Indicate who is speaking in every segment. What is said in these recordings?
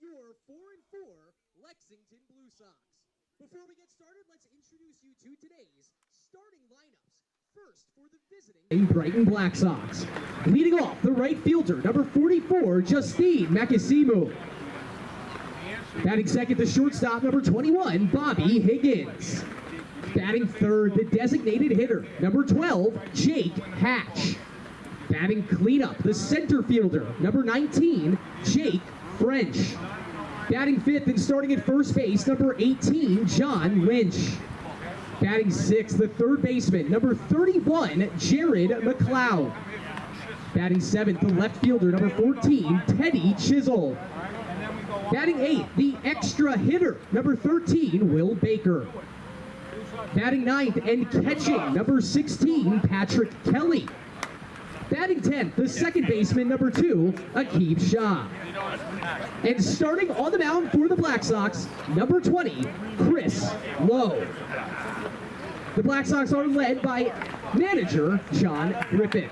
Speaker 1: your 4-4 Lexington Blue Sox. Before we get started, let's introduce you to today's starting lineups. First, for the visiting Brighton Black Sox. Leading off, the right fielder, number 44, Justine Makasimu. Batting second, the shortstop, number 21, Bobby Higgins. Batting third, the designated hitter, number 12, Jake Hatch. Batting cleanup, the center fielder, number 19, Jake French. Batting fifth and starting at first base, number 18, John Lynch. Batting sixth, the third baseman, number 31, Jared McLeod. Batting seventh, the left fielder, number 14, Teddy Chisel. Batting eighth, the extra hitter, number 13, Will Baker. Batting ninth and catching, number 16, Patrick Kelly. Batting 10th, the second baseman, number 2, Aqib Shah. And starting on the mound for the Black Sox, number 20, Chris Lowe. The Black Sox are led by manager John Griffin.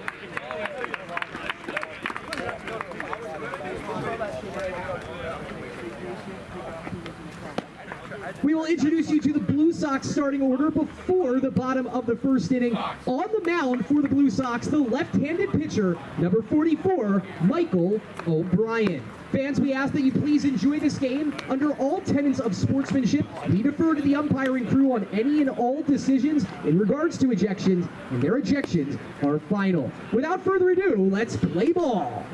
Speaker 1: We will introduce you to the Blue Sox starting order before the bottom of the first inning. On the mound for the Blue Sox, the left-handed pitcher, number 44, Michael O'Brien. Fans, we ask that you please enjoy this game. Under all tenets of sportsmanship, we defer to the umpiring crew on any and all decisions in regards to ejections, and their ejections are final. Without further ado, let's play ball.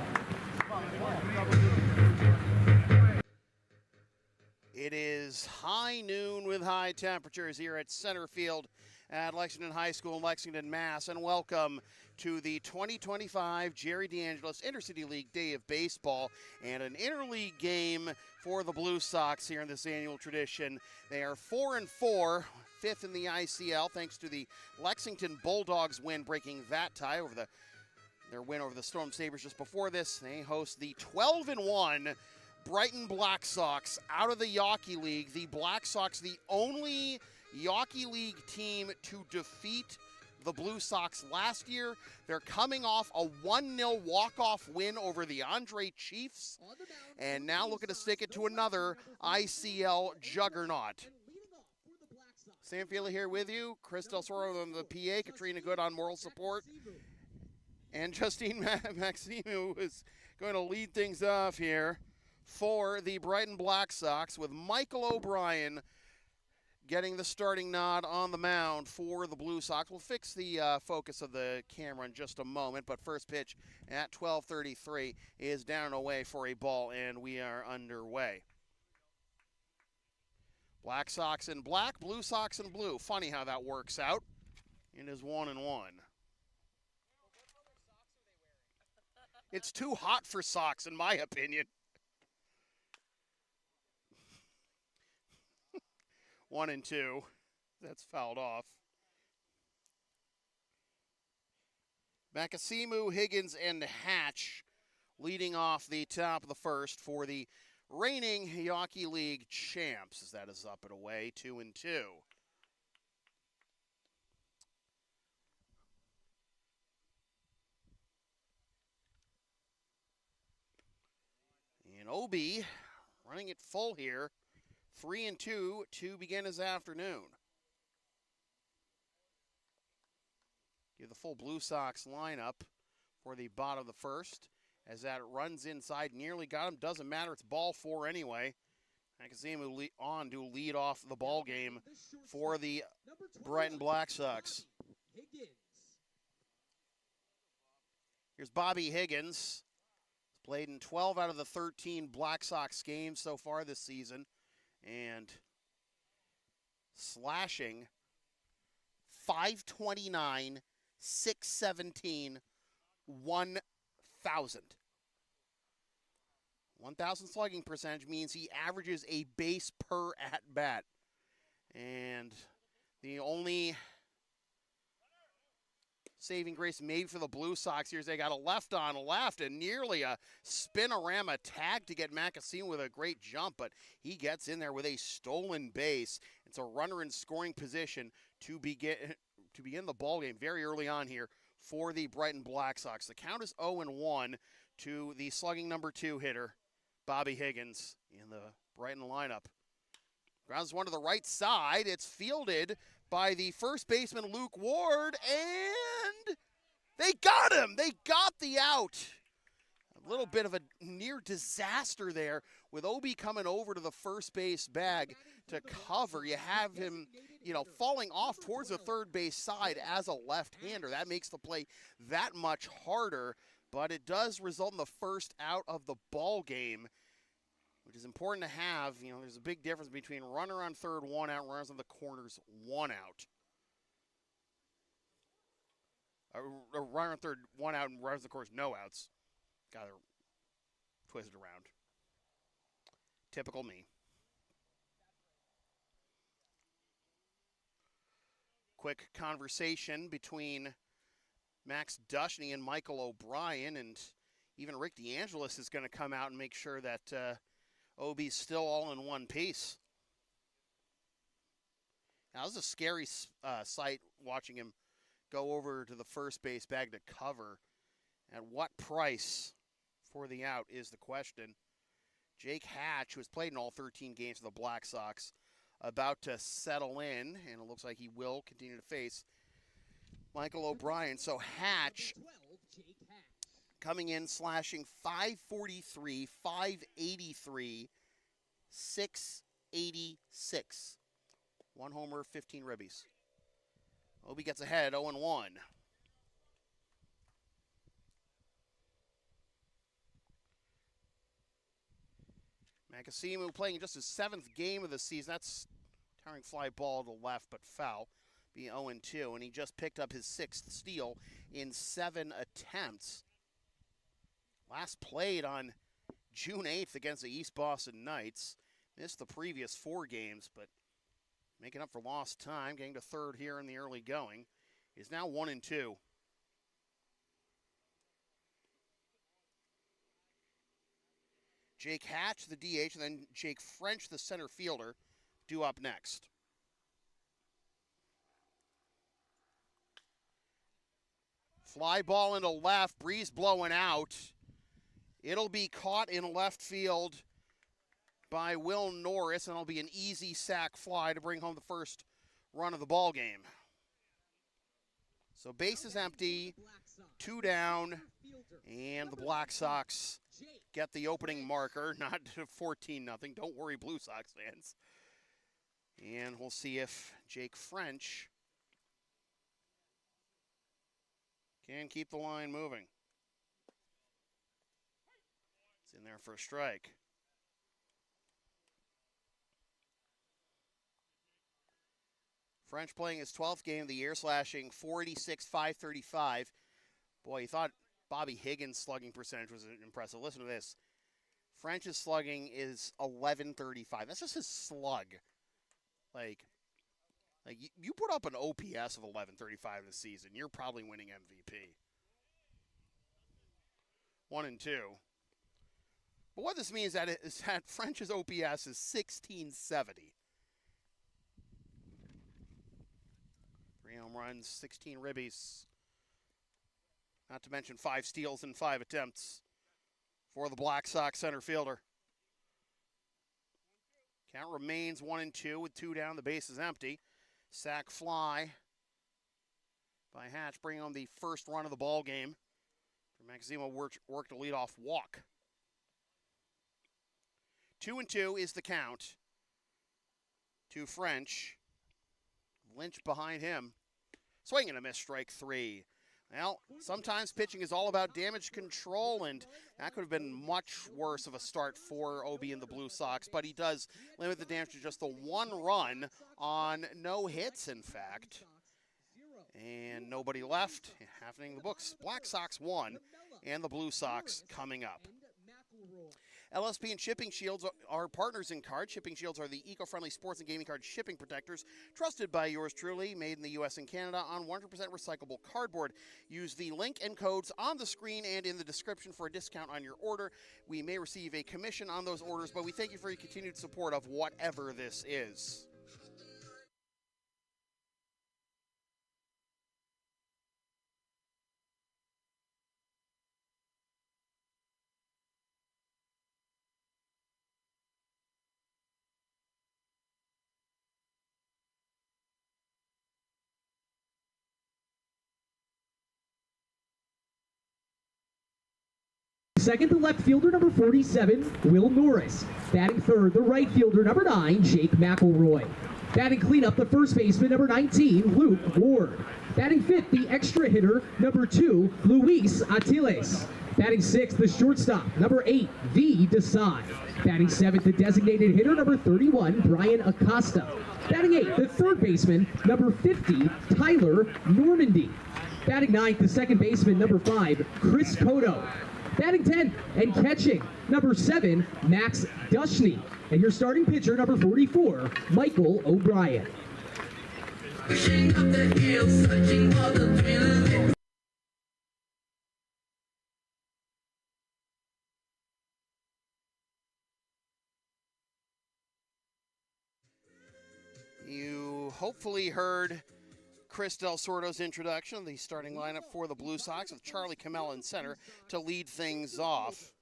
Speaker 2: It is high noon with high temperatures here at center field at Lexington High School in Lexington, Mass. And welcome to the 2025 Jerry DeAngelis Intercity League Day of Baseball and an interleague game for the Blue Sox here in this annual tradition. They are 4-4, fifth in the ICL, thanks to the Lexington Bulldogs win, breaking that tie over their win over the Storm Sabres just before this. They host the 12-1 Brighton Black Sox out of the Yawkey League. The Black Sox, the only Yawkey League team to defeat the Blue Sox last year. They're coming off a 1-0 walk-off win over the Andre Chiefs, and now looking to stick it to another ICL juggernaut. Sam Feely here with you, Chris Del Soro on the PA, Katrina Good on moral support, and Justine Maximu is going to lead things off here for the Brighton Black Sox, with Michael O'Brien getting the starting nod on the mound for the Blue Sox. We'll fix the focus of the camera in just a moment, but first pitch at 12:33 is down and away for a ball, and we are underway. Black Sox in black, Blue Sox in blue. Funny how that works out. It is 1-1. It's too hot for socks, in my opinion. 1-2. That's fouled off. Makasimu, Higgins, and Hatch leading off the top of the first for the reigning Yawkey League champs, as that is up and away, 2-2. And Obi running it full here. 3-2 to begin his afternoon. Give the full Blue Sox lineup for the bottom of the first, as that runs inside, nearly got him. Doesn't matter, it's ball four anyway. Makasimu on to lead off the ball game for the Brighton Black Sox. Here's Bobby Higgins. He's played in 12 out of the 13 Black Sox games so far this season, and slashing .529, .617, 1,000. 1,000 slugging percentage means he averages a base per at-bat. And the only saving grace maybe for the Blue Sox here is they got a left on left and nearly a spinorama tag to get Makasimu with a great jump, but he gets in there with a stolen base. It's a runner in scoring position to begin the ball game very early on here for the Brighton Black Sox. The count is 0-1 to the slugging number 2 hitter, Bobby Higgins in the Brighton lineup. Grounds one to the right side. It's fielded by the first baseman, Luke Ward, and they got him. They got the out. A little bit of a near disaster there with Obi coming over to the first base bag to cover. You have him, falling off towards the third base side as a left-hander. That makes the play that much harder, but it does result in the first out of the ball game, which is important to have. There's a big difference between runner on third, 1 out, runners on the corners, 1 out. A runner on third, 1 out, and runners on the corners, no outs. Got to twist it around. Typical me. Quick conversation between Max Dushney and Michael O'Brien, and even Rick DeAngelis is going to come out and make sure that Obi's still all in one piece. Now, this is a scary sight watching him go over to the first base bag to cover. At what price for the out is the question. Jake Hatch, who has played in all 13 games for the Black Sox, about to settle in, and it looks like he will continue to face Michael O'Brien. So Hatch coming in, slashing .543, .583, .686. 1 homer, 15 ribbies. Obi gets ahead, 0-1. Makasimu playing just his 7th game of the season. That's towering fly ball to left, but foul. Be 0-2, and he just picked up his 6th steal in 7 attempts. Last played on June 8th against the East Boston Knights. Missed the previous 4 games, but making up for lost time, getting to third here in the early going. Is now 1-2. Jake Hatch, the DH, and then Jake French, the center fielder, due up next. Fly ball into left, breeze blowing out. It'll be caught in left field by Will Norris, and it'll be an easy sac fly to bring home the first run of the ball game. So base is empty, 2 down, and the Black Sox get the opening marker, not 14-0. Don't worry, Blue Sox fans. And we'll see if Jake French can keep the line moving. It's in there for a strike. French playing his 12th game of the year, slashing .486, .535. Boy, you thought Bobby Higgins' slugging percentage was impressive. Listen to this. French's slugging is .1135. That's just his slug. Like you put up an OPS of .1135 this season, you're probably winning MVP. 1-2. But what this means is that French's OPS is 1670. 3 home runs, 16 ribbies. Not to mention 5 steals in 5 attempts for the Black Sox center fielder. Count remains 1-2 with 2 down. The base is empty. Sac fly by Hatch, bringing on the first run of the ball game. Maximo worked a leadoff walk. 2-2 is the count to French. Lynch behind him. Swing and a miss, strike 3. Well, sometimes pitching is all about damage control, and that could have been much worse of a start for Obi and the Blue Sox, but he does limit the damage to just the 1 run on no hits, in fact. And nobody left. Happening in the books. Black Sox 1, and the Blue Sox coming up. LSP and Shipping Shields are partners in card. Shipping Shields are the eco-friendly sports and gaming card shipping protectors trusted by yours truly, made in the U.S. and Canada on 100% recyclable cardboard. Use the link and codes on the screen and in the description for a discount on your order. We may receive a commission on those orders, but we thank you for your continued support of whatever this is.
Speaker 1: second, the left fielder, number 47, Will Norris. Batting third, the right fielder, number 9, Jake McElroy. Batting cleanup, the first baseman, number 19, Luke Ward. Batting fifth, the extra hitter, number 2, Luis Atiles. Batting sixth, the shortstop, number 8, V. Desai. Batting seventh, the designated hitter, number 31, Brian Acosta. Batting eighth, the third baseman, number 50, Tyler Normandy. Batting ninth, the second baseman, number 5, Chris Cotto. Batting 10th and catching, number 7, Max Dushny. And your starting pitcher, number 44, Michael O'Brien.
Speaker 3: Pushing up the hill, searching for the thrill.
Speaker 2: You hopefully heard Chris Del Sordo's introduction of the starting lineup for the Blue Sox with Charlie Camella in center to lead things off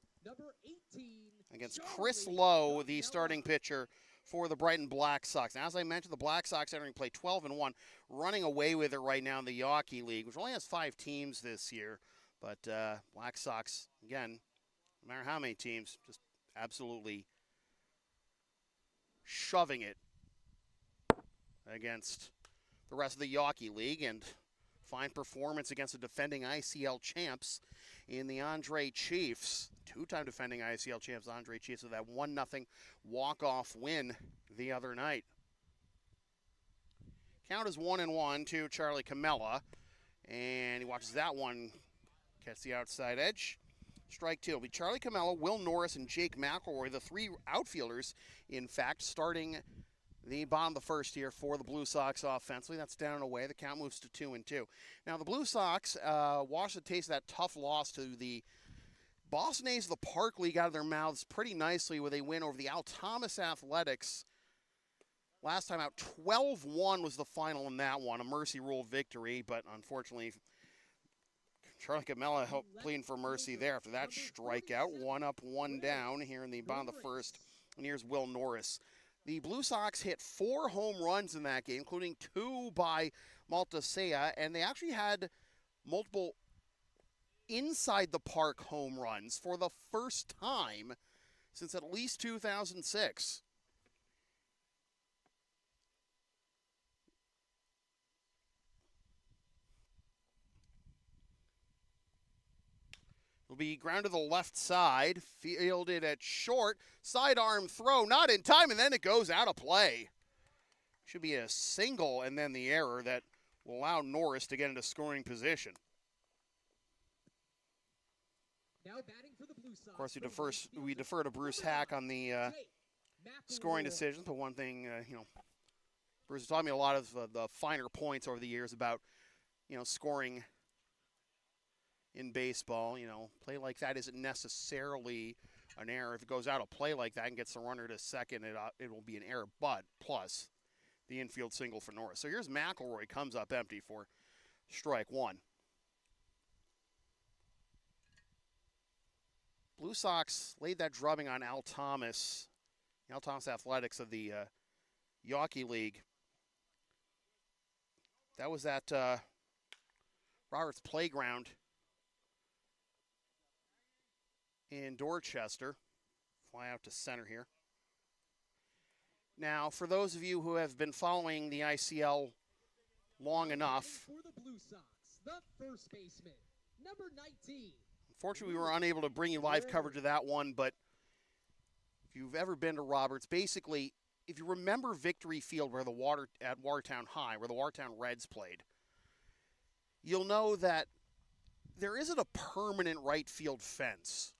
Speaker 2: against Chris Lowe, the starting pitcher for the Brighton Black Sox. Now, as I mentioned, the Black Sox entering play 12-1, running away with it right now in the Yawkey League, which only has 5 teams this year. But Black Sox, again, no matter how many teams, just absolutely shoving it against the rest of the Yawkey League, and fine performance against the defending ICL champs in the Andre Chiefs. 2-time defending ICL champs, Andre Chiefs, with that 1-0 walk-off win the other night. Count is 1-1 to Charlie Camella, and he watches that one catch the outside edge. Strike 2. It'll be Charlie Camella, Will Norris, and Jake McElroy, the 3 outfielders, in fact, starting the bottom of the first here for the Blue Sox offensively. That's down and away. The count moves to 2-2. Now, the Blue Sox wash the taste of that tough loss to the Boston A's of the Park League out of their mouths pretty nicely with a win over the Al Thomas Athletics. Last time out, 12-1 was the final in that one, a mercy rule victory, but unfortunately, Charlie Camella pleading for mercy there after that strikeout. 1 up, 1 down here in the bottom of the first, and here's Will Norris. The Blue Sox hit 4 home runs in that game, including 2 by Maltasea, and they actually had multiple inside the park home runs for the first time since at least 2006. Will be ground to the left side, fielded at short, sidearm throw, not in time, and then it goes out of play. Should be a single and then the error that will allow Norris to get into scoring position.
Speaker 1: Now batting for the Blue Sox.
Speaker 2: Of course, we defer to Bruce Hack on the scoring decisions, but one thing, Bruce has taught me a lot of the finer points over the years about, scoring in baseball. Play like that isn't necessarily an error. If it goes out of play like that and gets the runner to second, it will be an error, but plus the infield single for Norris. So here's McElroy, comes up empty for strike 1. Blue Sox laid that drubbing on Al Thomas Athletics of the Yawkey League. That was at Roberts Playground in Dorchester. Fly out to center here. Now, for those of you who have been following the ICL long enough,
Speaker 1: For the Blue Sox, the first baseman, number 19.
Speaker 2: unfortunately we were unable to bring you live coverage of that one, but if you've ever been to Roberts, basically, if you remember Victory Field at Watertown High, where the Watertown Reds played, you'll know that there isn't a permanent right field fence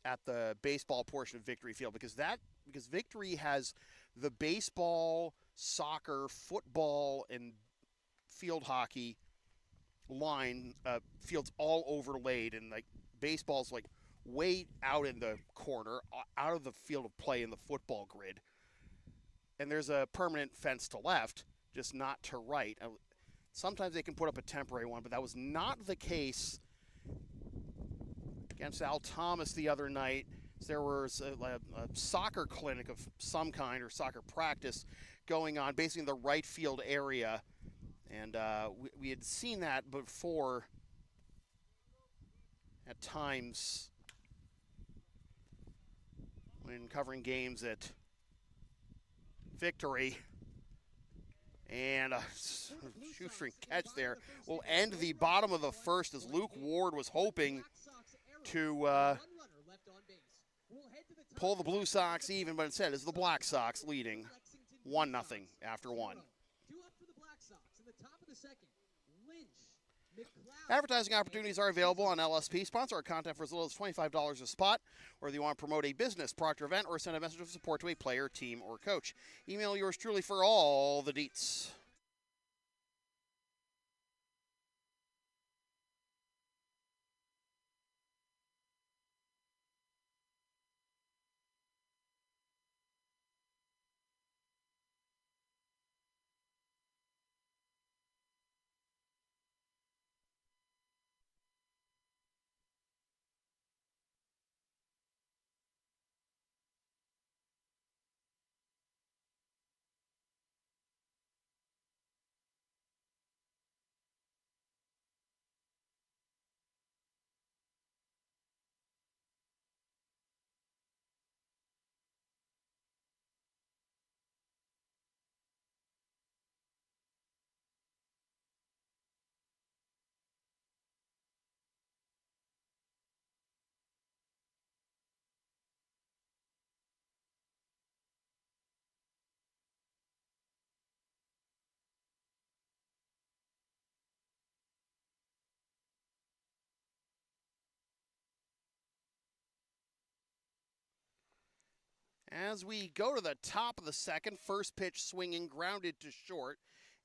Speaker 2: at the baseball portion of Victory Field because Victory has the baseball, soccer, football, and field hockey line fields all overlaid, and like baseball's like way out in the corner, out of the field of play in the football grid. And there's a permanent fence to left, just not to right. Sometimes they can put up a temporary one, but that was not the case against Al Thomas the other night. There was a soccer clinic of some kind, or soccer practice, going on basically in the right field area. And we had seen that before at times when covering games at Victory. And a shoestring catch there will end the bottom of the first as Luke Ward was hoping to pull the Blue Sox even, but instead is the Black Sox leading 1-0 after one. Advertising opportunities are available on LSP. Sponsor our content for as little as $25 a spot. Whether you want to promote a business, product, or event, or send a message of support to a player, team, or coach. Email yours truly for all the deets. As we go to the top of the second, first pitch swinging, grounded to short.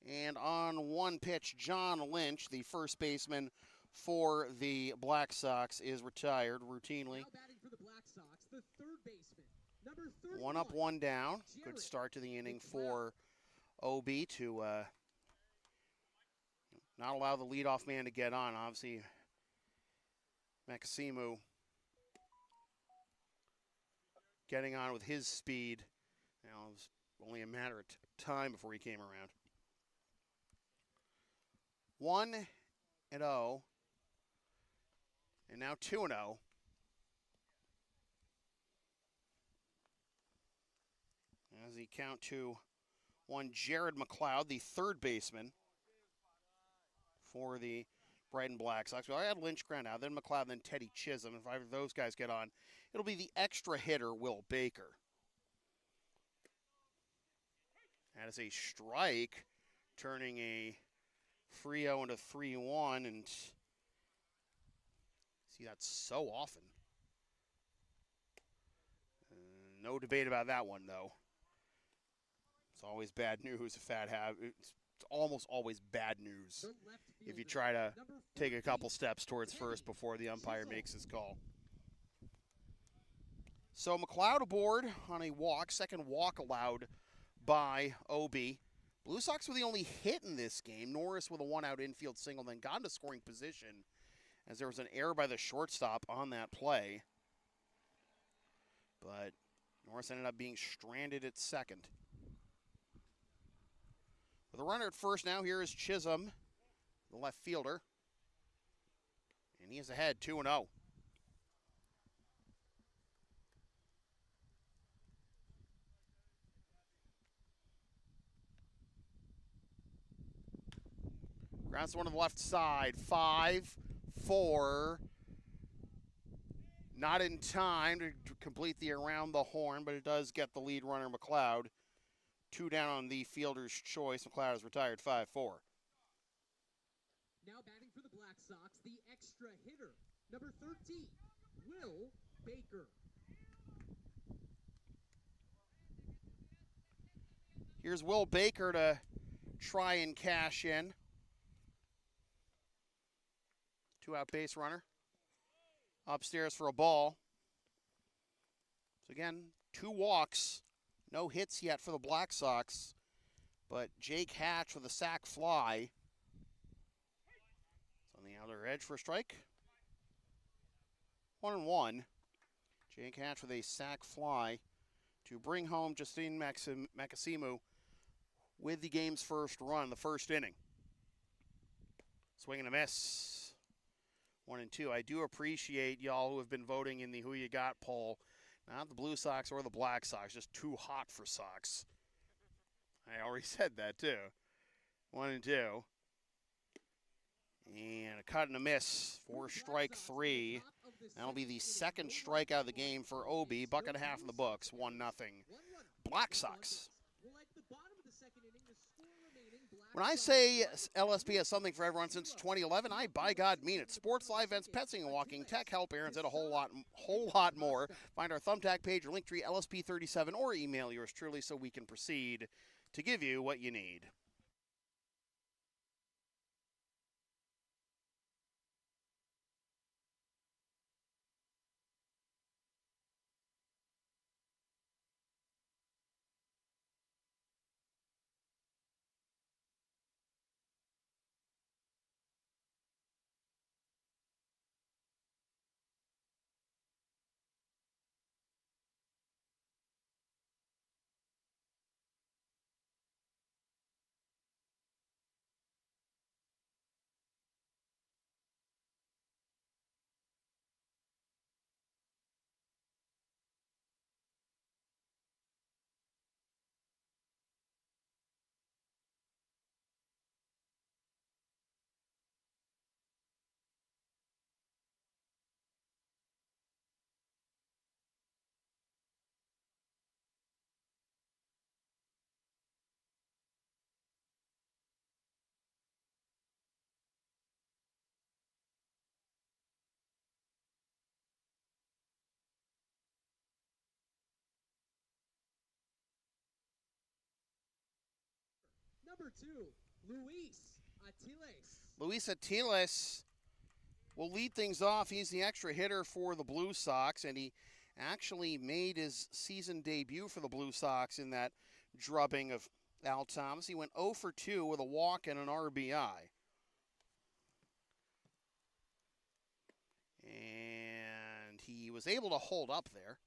Speaker 2: And on one pitch, John Lynch, the first baseman for the Black Sox, is retired routinely.
Speaker 1: Now batting for the Black Sox, the third baseman, number 31.
Speaker 2: 1 up, 1 down. Good start to the inning for OB to not allow the leadoff man to get on. Obviously, Makasimu getting on with his speed. It was only a matter of time before he came around. 1-0, and now 2-0. As he count to one, Jared McLeod, the third baseman for the Brighton Black Sox. Well, I had Lynch ground out, then McLeod, then Teddy Chisholm. If either of those guys get on, it'll be the extra hitter, Will Baker. That is a strike, turning a 3-0 into 3-1, and see that so often. No debate about that one, though. It's always bad news if that it's almost always bad news if you try to take a couple steps towards first before the umpire makes his call. So McLeod aboard on a walk, second walk allowed by OB. Blue Sox were the only hit in this game. Norris with a one-out infield single, then got into scoring position as there was an error by the shortstop on that play. But Norris ended up being stranded at second. With a runner at first now, here is Chisholm, the left fielder. And he is ahead, 2-0. Grounds to one to the left side, 5-4. Not in time to complete the around the horn, but it does get the lead runner, McLeod. 2 down on the fielder's choice. McLeod is retired, 5-4.
Speaker 1: Now batting for the Black Sox, the extra hitter, number 13, Will Baker.
Speaker 2: Here's Will Baker to try and cash in. 2-out base runner. Upstairs for a ball. So again, 2 walks. No hits yet for the Black Sox. But Jake Hatch with a sac fly. It's on the outer edge for a strike. 1-1. Jake Hatch with a sac fly to bring home Justine Makasimu with the game's first run, the first inning. Swing and a miss. 1 and 2. I do appreciate y'all who have been voting in the Who You Got poll. Not the Blue Sox or the Black Sox, just too hot for Sox. I already said that too. 1 and 2. And a cut and a miss for strike 3. That'll be the second strikeout of the game for Obi. Buck and a half in the books, 1-0. Black Sox. When I say LSP has something for everyone since 2011, I by God mean it. Sports, live events, petsing and walking, tech, help, errands, and a whole lot more. Find our Thumbtack page or Linktree LSP37 or email yours truly so we can proceed to give you what you need.
Speaker 1: Number 2, Luis Atiles.
Speaker 2: Luis Atiles will lead things off. He's the extra hitter for the Blue Sox, and he actually made his season debut for the Blue Sox in that drubbing of Al Thomas. He went 0 for 2 with a walk and an RBI. And he was able to hold up there.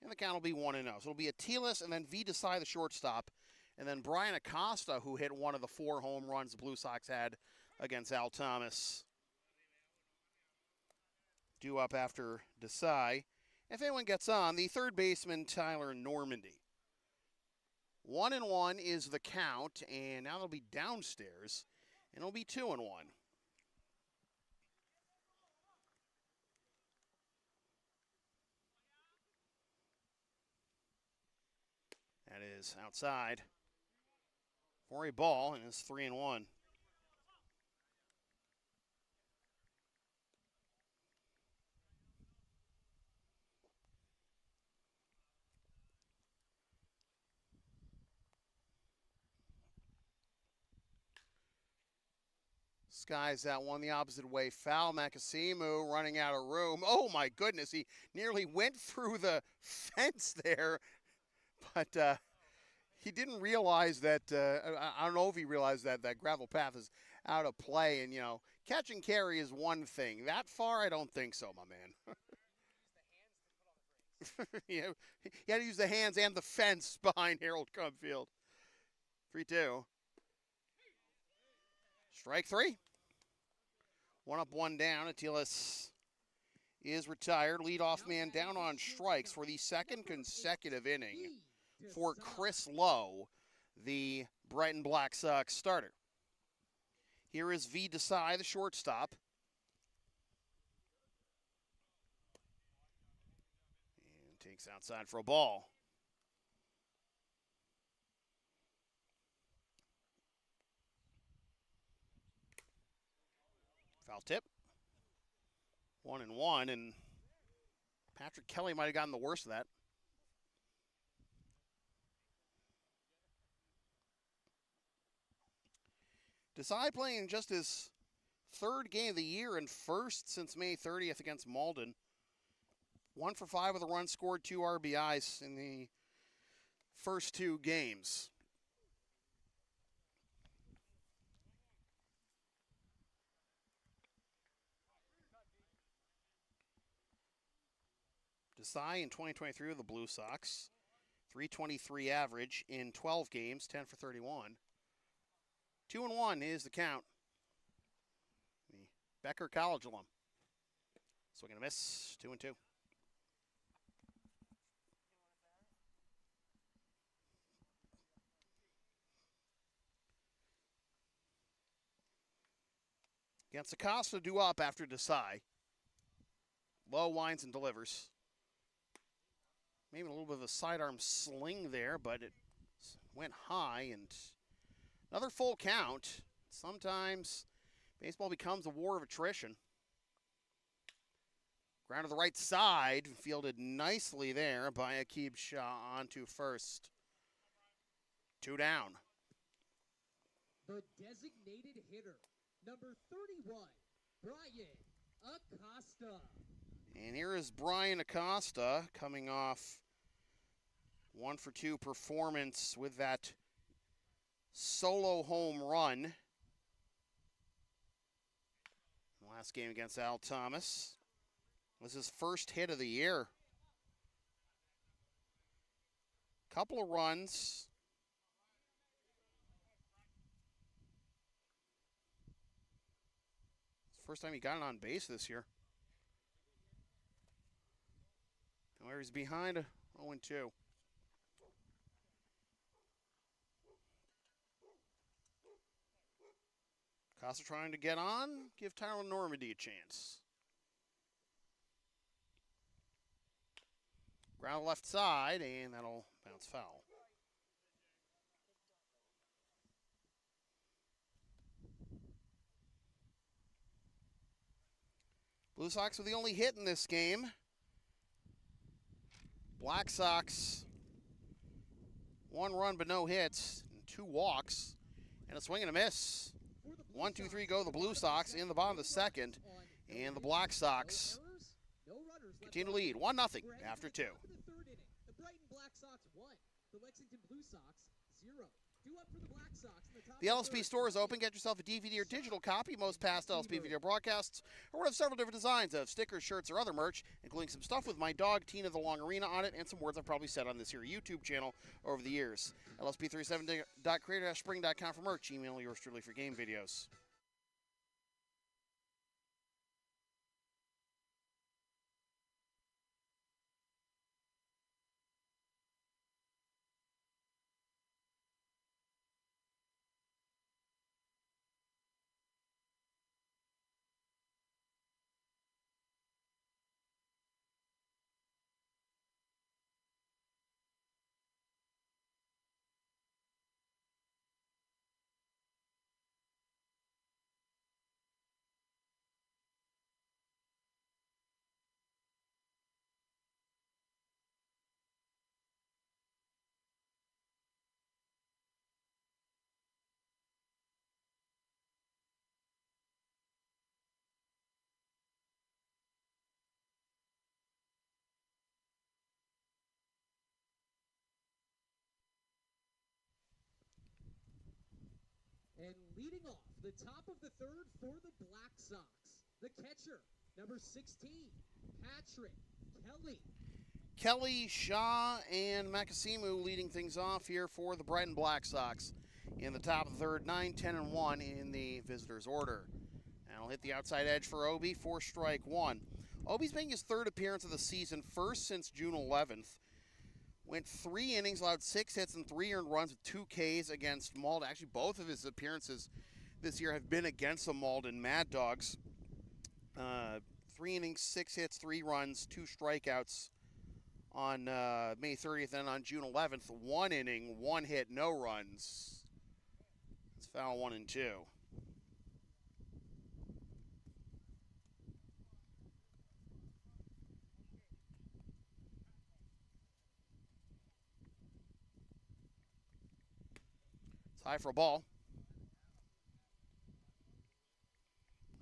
Speaker 2: And the count will be 1-0. So it'll be Atiles and then V. Desai, the shortstop. And then Brian Acosta, who hit one of the 4 home runs the Blue Sox had against Al Thomas. Due up after Desai. If anyone gets on, the third baseman, Tyler Normandy. 1-1 is the count, and now they'll be downstairs, and it'll be 2-1. That is outside for a ball, and it's 3-1. Skies that one the opposite way. Foul. Makasimu running out of room. Oh my goodness, he nearly went through the fence there, but he didn't realize that, I don't know if he realized that gravel path is out of play. And, you know, catch and carry is one thing. That far, I don't think so, my man. Yeah, he had to use the hands and the fence behind Harold Cumfield. 3-2. Strike 3. 1 up, 1 down. Atiles is retired. Leadoff man down on strikes for the second consecutive inning for Chris Lowe, the Brighton Black Sox starter. Here is V. Desai, the shortstop. And takes outside for a ball. Foul tip. 1-1, and Patrick Kelly might have gotten the worst of that. Desai playing just his third game of the year and first since May 30th against Malden. 1 for 5 with a run scored, 2 RBIs in the first 2 games. Desai in 2023 with the Blue Sox. 323 average in 12 games, 10 for 31. 2-1 is the count. The Becker College alum. Swing and a miss, 2-2. Against Acosta, due up after Desai. Low winds and delivers. Maybe a little bit of a sidearm sling there, but it went high, and another full count. Sometimes baseball becomes a war of attrition. Ground to the right side, fielded nicely there by Akib Shah onto first. 2 down.
Speaker 1: The designated hitter, number 31, Brian Acosta.
Speaker 2: And here is Brian Acosta coming off 1-for-2 performance with that solo home run. Last game against Al Thomas. This is his first hit of the year. Couple of runs. First time he got it on base this year. However, he's behind 0-2. Costa trying to get on, give Tyler Normandy a chance. Ground left side, and that'll bounce foul. Blue Sox were the only hit in this game. Black Sox, 1 run but no hits, and 2 walks, and a swing and a miss. 1-2-3 go the Blue Sox in the bottom of the second, and the Black Sox continue to lead 1-0 after 2.
Speaker 1: The Brighton Black Sox 1, the Lexington Blue Sox 0. Due up for the Black Sox in the top
Speaker 2: The
Speaker 1: of
Speaker 2: LSP
Speaker 1: third.
Speaker 2: store is open. Get yourself a DVD or digital copy of most past LSP video broadcasts, or one of several different designs of stickers, shirts, or other merch, including some stuff with my dog, Tina the Long Arena, on it, and some words I've probably said on this here YouTube channel over the years. LSP37.creator-spring.com for merch. Email yours truly for game videos.
Speaker 1: And leading off the top of the third for the Black Sox, the catcher, number 16, Patrick Kelly.
Speaker 2: Kelly, Shaw, and Makasimu leading things off here for the Brighton Black Sox in the top of the third, 9, 10, and 1 in the visitors' order. And I'll hit the outside edge for Obi for strike 1. Obi's making his third appearance of the season, first since June 11th. Went 3 innings, allowed 6 hits and 3 earned runs with 2 Ks against Malden. Actually, both of his appearances this year have been against the Malden Mad Dogs. 3 innings, 6 hits, 3 runs, 2 strikeouts on May 30th, and on June 11th, 1 inning, 1 hit, no runs. It's foul 1 and 2. It's high for a ball.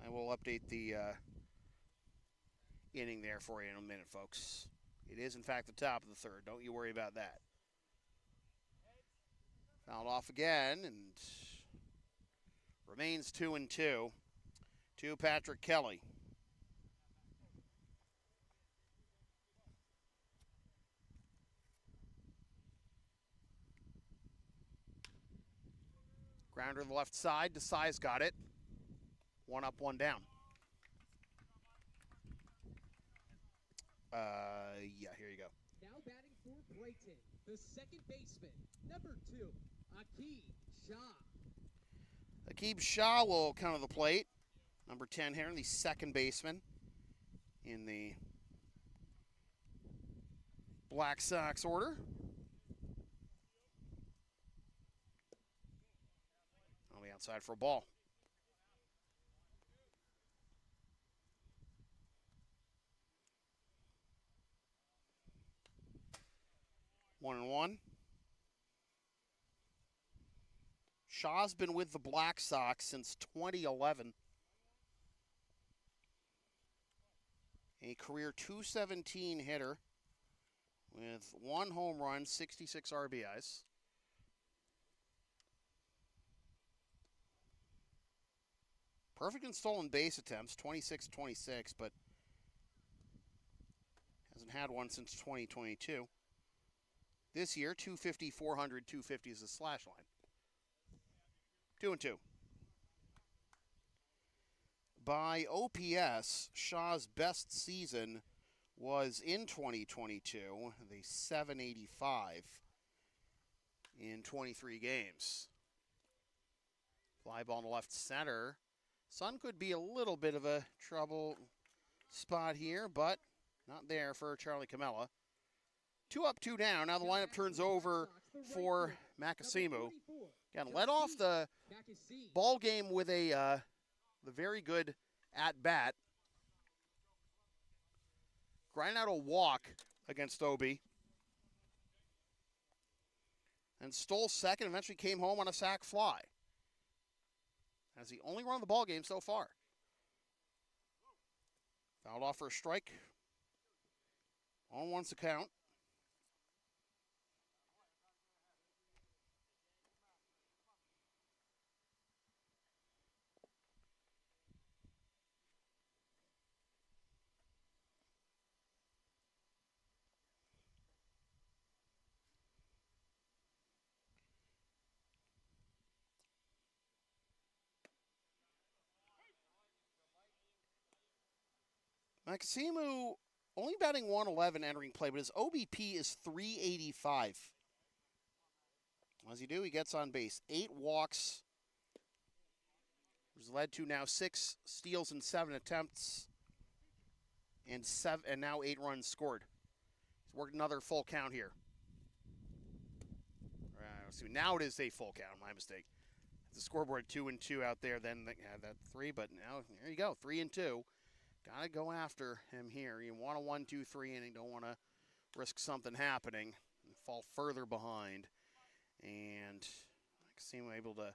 Speaker 2: I will update the inning there for you in a minute, folks. It is, in fact, the top of the third. Don't you worry about that. Fouled off again, and remains 2 and 2 to Patrick Kelly. Grounder to the left side. Desai's got it. 1 up, 1 down. Yeah, here you go.
Speaker 1: Now batting for Brighton, the second baseman, number 2, Akib Shah.
Speaker 2: Akib Shah will counter the plate. Number 10 here, the second baseman in the Black Sox order. On the outside for a ball. 1-1. Shaw's been with the Black Sox since 2011. A career .217 hitter with 1 home run, 66 RBIs. Perfect in stolen base attempts, 26-26, but hasn't had one since 2022. This year, 250, 400, 250 is the slash line. 2-2. By OPS, Shaw's best season was in 2022, the 785 in 23 games. Fly ball in the left center. Sun could be a little bit of a trouble spot here, but not there for Charlie Camella. 2 up, 2 down. Now the lineup turns over for Makasimu. Again, led off the ball game with the very good at-bat. Grinding out a walk against Obi. And stole second, eventually came home on a sac fly. That's the only run of the ball game so far. Fouled off for a strike. On one's the count. Makasimu only batting 111 entering play, but his OBP is 385. What does he do? He gets on base. 8 walks. Which has led to now 6 steals and 7 attempts. And now 8 runs scored. He's worked another full count here. So now it is a full count. My mistake. The scoreboard 2-2 out there. Then they had that 3, but now there you go. 3-2. Got to go after him here. You want a 1-2-3 inning. Don't want to risk something happening and fall further behind. And Makasimu able to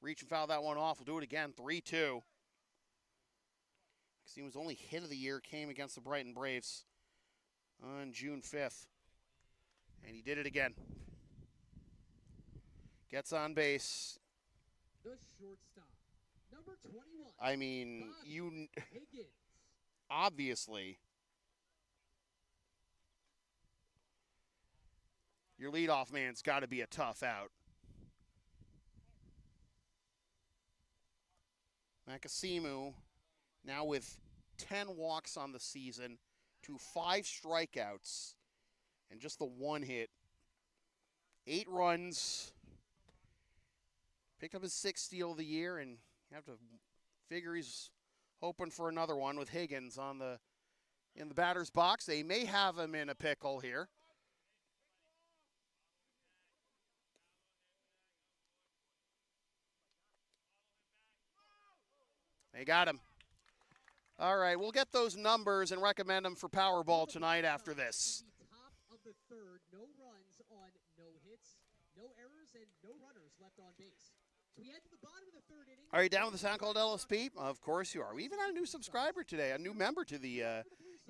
Speaker 2: reach and foul that one off. We'll do it again. 3-2. Makasimu's only hit of the year came against the Brighton Braves on June 5th. And he did it again. Gets on base.
Speaker 1: The shortstop, number 21.
Speaker 2: I mean, obviously, your leadoff man's got to be a tough out. Makasimu now with 10 walks on the season to 5 strikeouts and just the 1 hit. 8 runs. Picked up his 6th steal of the year, and you have to figure he's hoping for another one with Higgins in the batter's box. They may have him in a pickle here. They got him. All right, we'll get those numbers and recommend them for Powerball tonight after this.
Speaker 1: Top of the third, no runs on no hits, no errors, and no runners left on base. So we head to the bottom of the third inning.
Speaker 2: Are you down with the sound called LSP? Of course you are. We even had a new subscriber today, a new member to the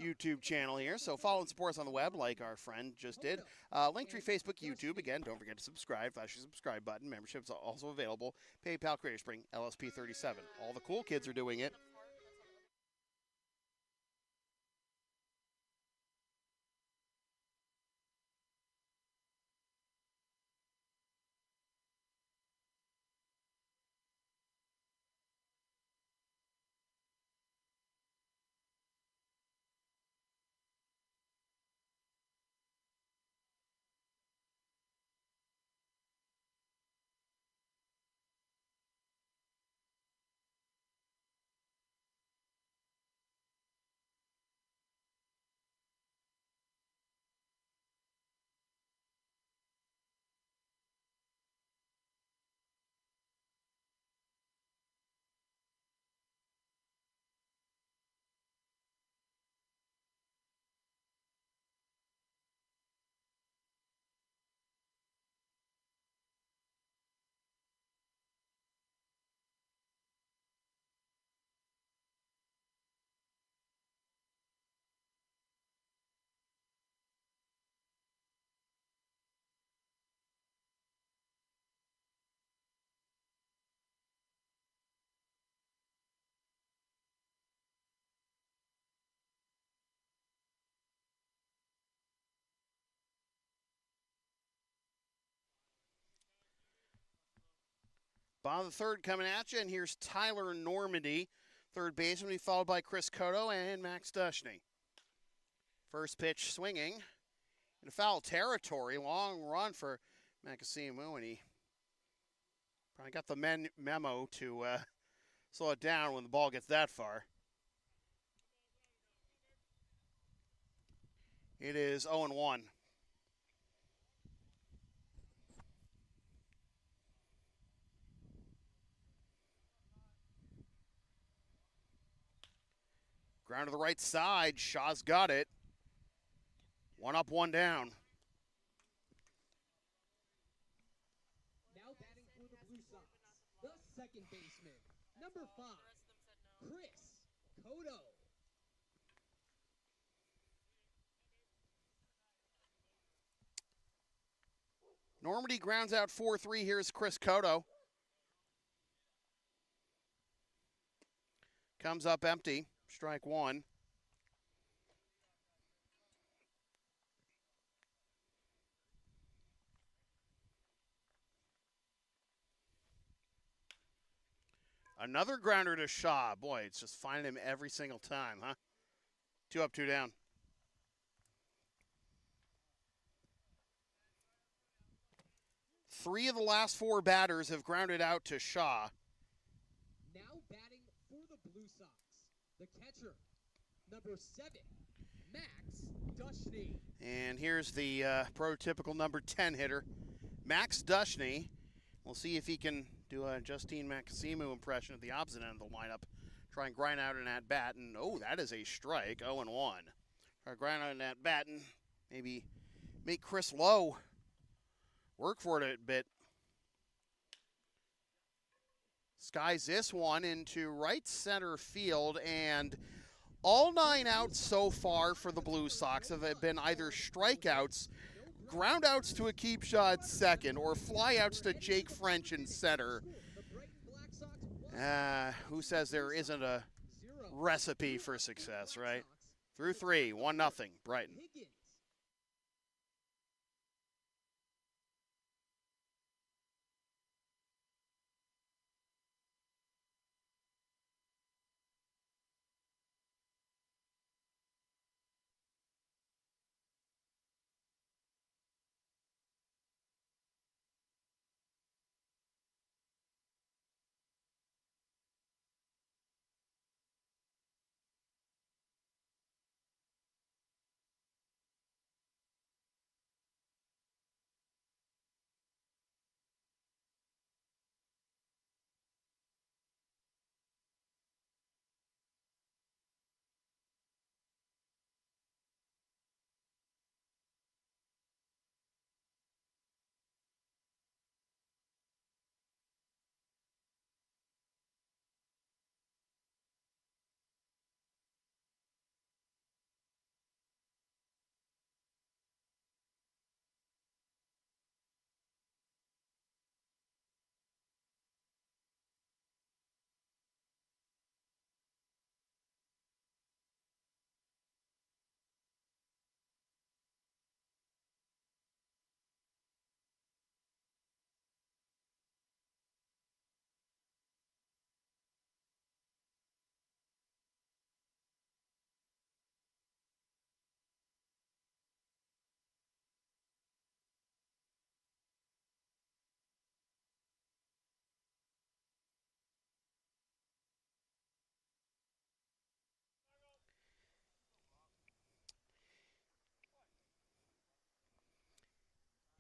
Speaker 2: YouTube channel here. So follow and support us on the web like our friend just did. Linktree, Facebook, YouTube. Again, don't forget to subscribe. Flash the subscribe button. Membership's also available. PayPal, Creator Spring, LSP37. All the cool kids are doing it. Bottom of the third coming at you, and here's Tyler Normandy, third baseman, followed by Chris Cotto and Max Dushny. First pitch swinging in foul territory. Long run for Makasimu, and he probably got the memo to slow it down when the ball gets that far. It is 0-1. Ground to the right side. Shaw's got it. One up, one down.
Speaker 1: Now batting for the Blue Sox, the second baseman, number 5, Chris Cotto.
Speaker 2: Normandy grounds out 4-3. Here's Chris Cotto. Comes up empty. Strike one. Another grounder to Shaw. Boy, it's just finding him every single time, huh? 2 up, 2 down. Three of the last 4 batters have grounded out to Shaw.
Speaker 1: Now batting for the Blue Sox, the catcher, number 7, Max Dushny.
Speaker 2: And here's the prototypical number 10 hitter, Max Dushny. We'll see if he can do a Justine Makasimu impression at the opposite end of the lineup. Try and grind out an at-bat, and oh, that is a strike, 0-1. Try to grind out an at-bat and maybe make Chris Lowe work for it a bit. Skies this one into right center field, and all 9 outs so far for the Blue Sox have been either strikeouts, ground outs to Akeem Shaw at second, or flyouts to Jake French in center. Who says there isn't a recipe for success, right? Through 3, 1-0, Brighton.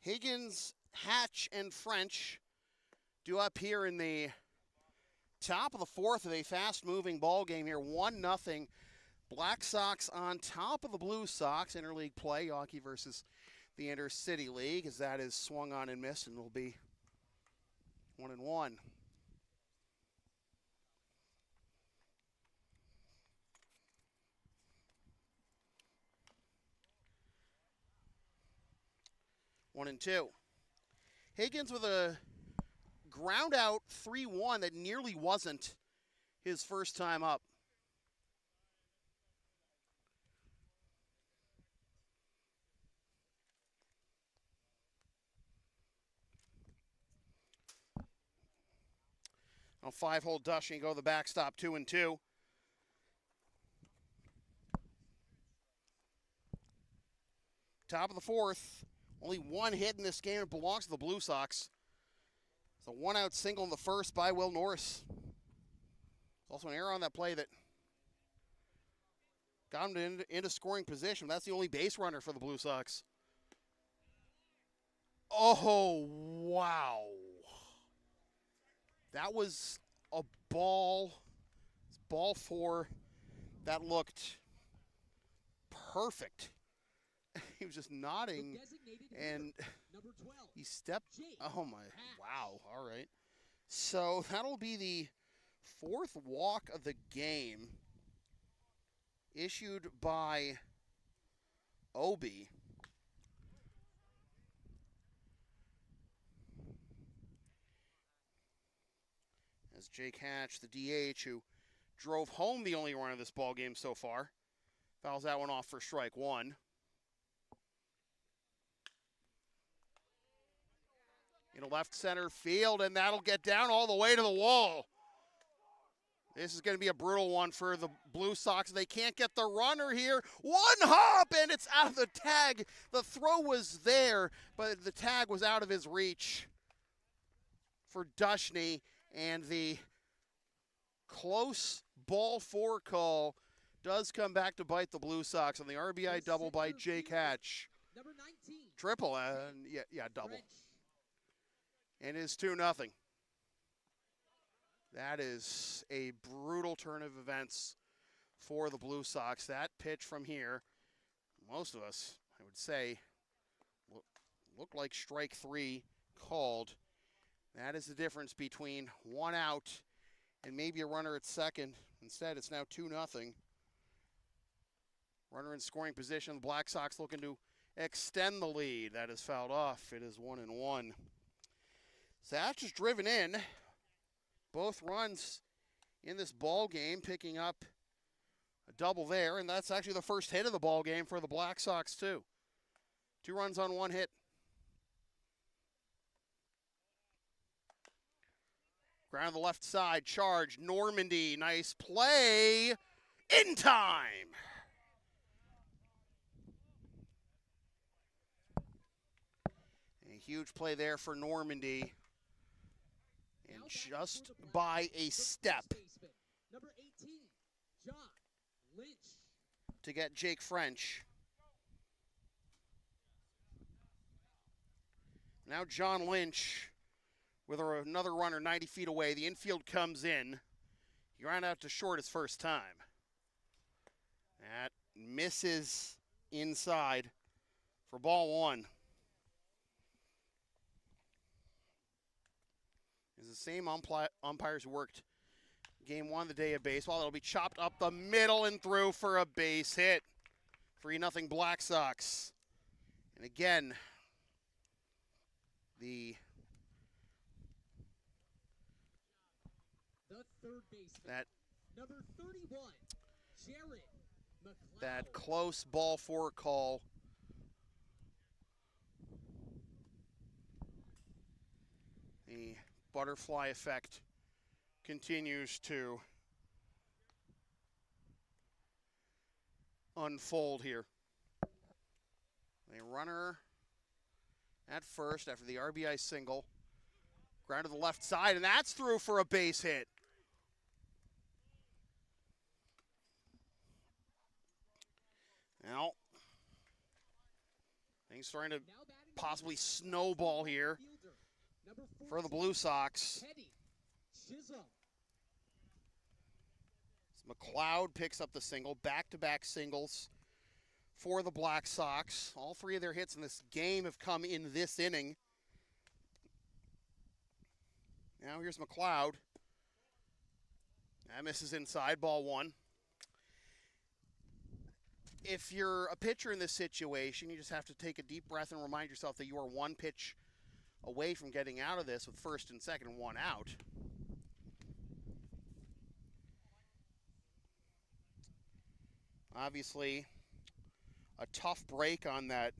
Speaker 2: Higgins, Hatch, and French due up here in the top of the 4th of a fast-moving ball game here. 1-0. Black Sox on top of the Blue Sox. Interleague play, hockey versus the Intercity League, as that is swung on and missed, and will be 1-1. One and two. Higgins with a ground out 3-1 that nearly wasn't his first time up. On 5-hole Dushing, go the backstop 2-2. Top of the fourth. Only one hit in this game. It belongs to the Blue Sox. It's a one-out single in the first by Will Norris. There's also an error on that play that got him into scoring position. That's the only base runner for the Blue Sox. Oh, wow. That was a ball 4 that looked perfect. He was just nodding, and he stepped. Oh, my. Wow. All right. So that'll be the 4th walk of the game issued by Obi. As Jake Hatch, the DH, who drove home the only run of this ball game so far, fouls that one off for strike 1. In left center field, and that'll get down all the way to the wall. This is going to be a brutal one for the Blue Sox. They can't get the runner here. One hop, and it's out of the tag. The throw was there, but the tag was out of his reach for Dushney, and the close ball 4 call does come back to bite the Blue Sox on the RBI double by Jake Hatch.
Speaker 1: Number 19.
Speaker 2: Triple, yeah, double. And it's 2-0. That is a brutal turn of events for the Blue Sox. That pitch from here, most of us, I would say, looked like strike 3 called. That is the difference between 1 out and maybe a runner at second. Instead, it's now 2-0. Runner in scoring position. The Black Sox looking to extend the lead. That is fouled off. It is 1-1. So that's just driven in. Both runs in this ball game, picking up a double there, and that's actually the first hit of the ball game for the Black Sox too. 2 runs on 1 hit. Ground to the left side, charge, Normandy, nice play, in time. A huge play there for Normandy. And just by a step
Speaker 1: Number 18, John Lynch.
Speaker 2: To get Jake French. Now John Lynch with another runner 90 feet away. The infield comes in. He ran out to short his first time. That misses inside for ball 1. It's the same umpires who worked game 1 the day of baseball. It'll be chopped up the middle and through for a base hit. 3-0 Black Sox. And again, the
Speaker 1: third baseman.
Speaker 2: That
Speaker 1: number 31, Jared McLeod.
Speaker 2: That close ball 4 call. The butterfly effect continues to unfold here. A runner at first after the RBI single. Ground to the left side, and that's through for a base hit. Now, things starting to possibly snowball here for the Blue Sox. McLeod picks up the single, back-to-back singles for the Black Sox. All 3 of their hits in this game have come in this inning. Now here's McLeod. That misses inside, ball 1. If you're a pitcher in this situation, you just have to take a deep breath and remind yourself that you are 1 pitch away from getting out of this with first and second and 1 out. Obviously, a tough break on that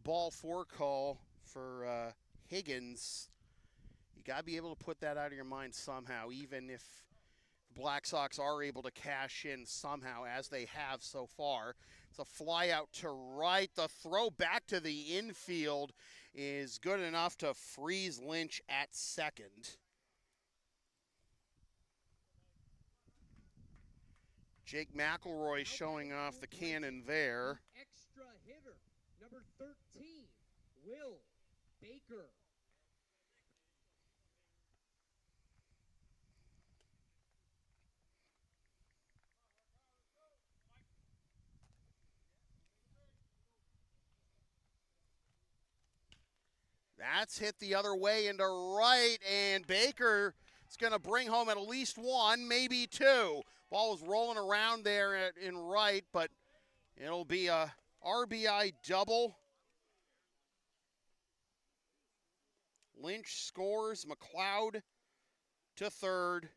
Speaker 2: ball 4 call for Higgins. He You got to be able to put that out of your mind somehow, even if the Black Sox are able to cash in somehow, as they have so far. It's a fly out to right. The throw back to the infield is good enough to freeze Lynch at second. Jake McElroy showing off the cannon there.
Speaker 1: Extra hitter, number 13, Will Baker.
Speaker 2: That's hit the other way into right, and Baker is going to bring home at least one, maybe two. Ball was rolling around there in right, but it'll be a RBI double. Lynch scores, McLeod to third,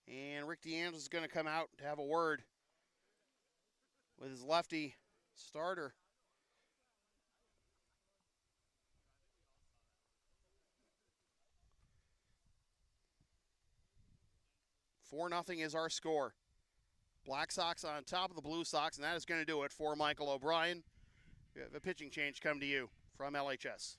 Speaker 2: and Rick DeAngelo is going to come out to have a word with his lefty starter. 4-0 is our score. Black Sox on top of the Blue Sox, and that is going to do it for Michael O'Brien. We have a pitching change come to you from LHS.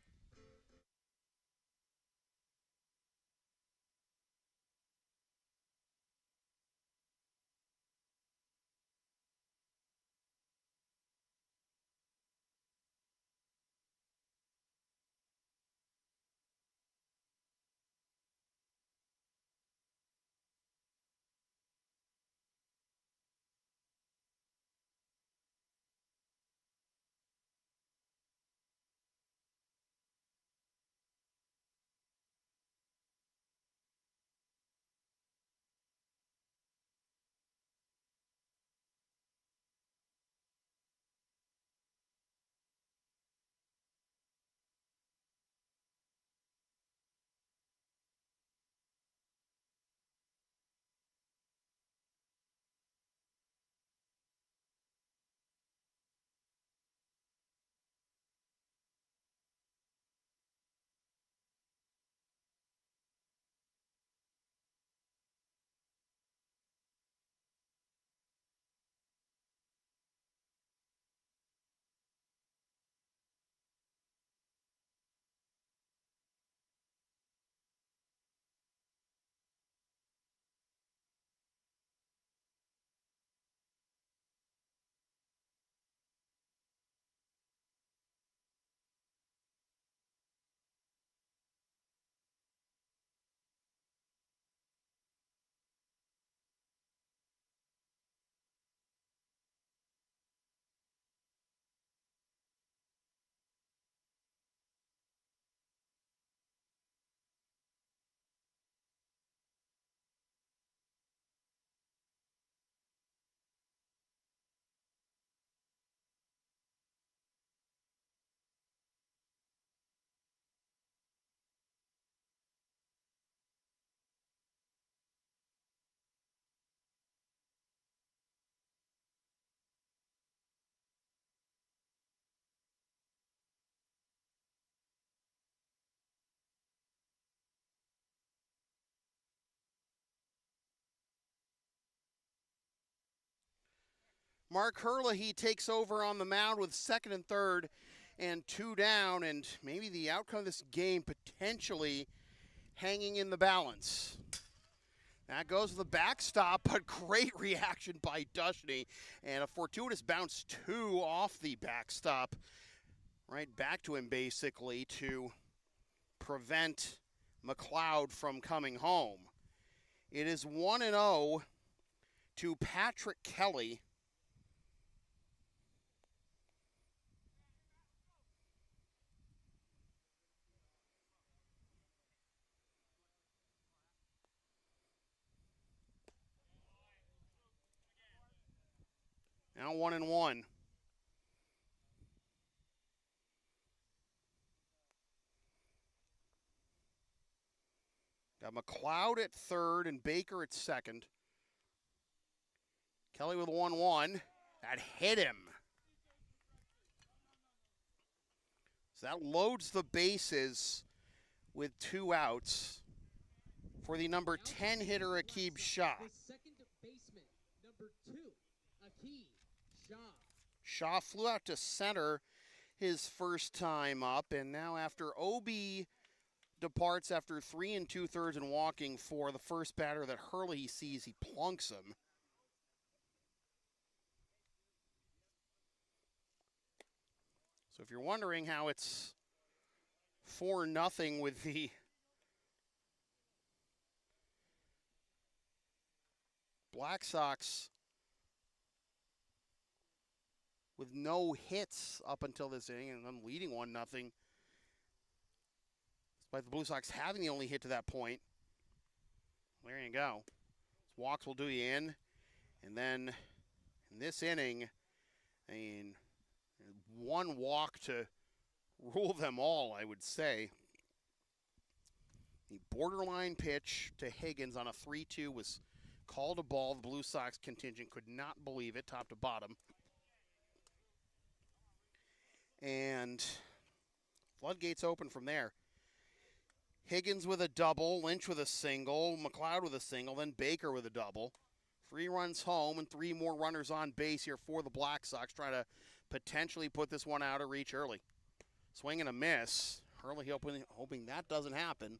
Speaker 2: Mark Herlihy takes over on the mound with second and third and two down, and maybe the outcome of this game potentially hanging in the balance. That goes to the backstop, but great reaction by Dushny, and a fortuitous bounce two off the backstop, right back to him basically to prevent McLeod from coming home. It is 1-0 to Patrick Kelly. Now 1-1. Got McLeod at third and Baker at second. Kelly with 1-1. That hit him. So that loads the bases with 2 outs for the number 10 hitter, Akib Shah.
Speaker 1: The second baseman, number 2, Akib Shah.
Speaker 2: Shah flew out to center his first time up, and now after Obi departs after 3 2/3 and walking for the first batter that Hurley sees, he plunks him. So if you're wondering how it's 4-0 with the Black Sox with no hits up until this inning, and them leading 1-0, despite the Blue Sox having the only hit to that point. There you go. Walks will do you in. And then in this inning, I mean, 1 walk to rule them all, I would say. The borderline pitch to Higgins on a 3-2 was called a ball. The Blue Sox contingent could not believe it, top to bottom. And floodgates open from there. Higgins with a double, Lynch with a single, McLeod with a single, then Baker with a double. 3 runs home and 3 more runners on base here for the Black Sox, trying to potentially put this one out of reach early. Swing and a miss. Hurley hoping that doesn't happen.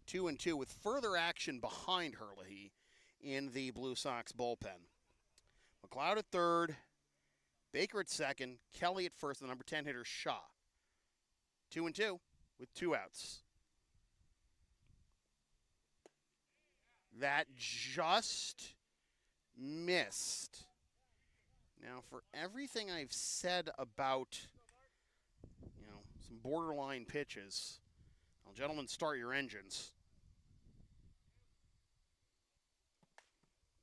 Speaker 2: 2-2 with further action behind Hurley in the Blue Sox bullpen. McLeod at third, Baker at second, Kelly at first, the number 10 hitter Shah. 2-2 with 2 outs. That just missed. Now, for everything I've said about, some borderline pitches, well, gentlemen, start your engines.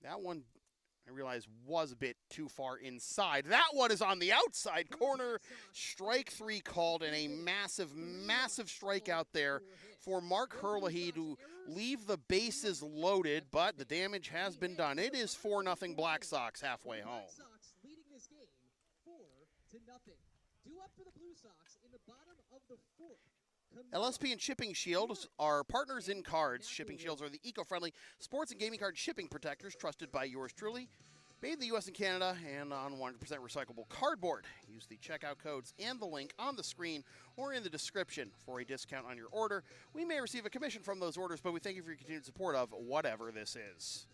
Speaker 2: That one, I realize, was a bit too far inside. That one is on the outside corner. Strike 3 called, and a massive, massive strikeout there for Mark Hurley to leave the bases loaded, but the damage has been done. It is 4-0 Black Sox halfway home.
Speaker 1: Black Sox leading this game 4-0. Due up for the Blue Sox in the bottom of the 4th.
Speaker 2: LSP and Shipping Shields are partners in cards. Shipping Shields are the eco-friendly sports and gaming card shipping protectors trusted by yours truly. Made in the U.S. and Canada and on 100% recyclable cardboard. Use the checkout codes and the link on the screen or in the description for a discount on your order. We may receive a commission from those orders, but we thank you for your continued support of whatever this is.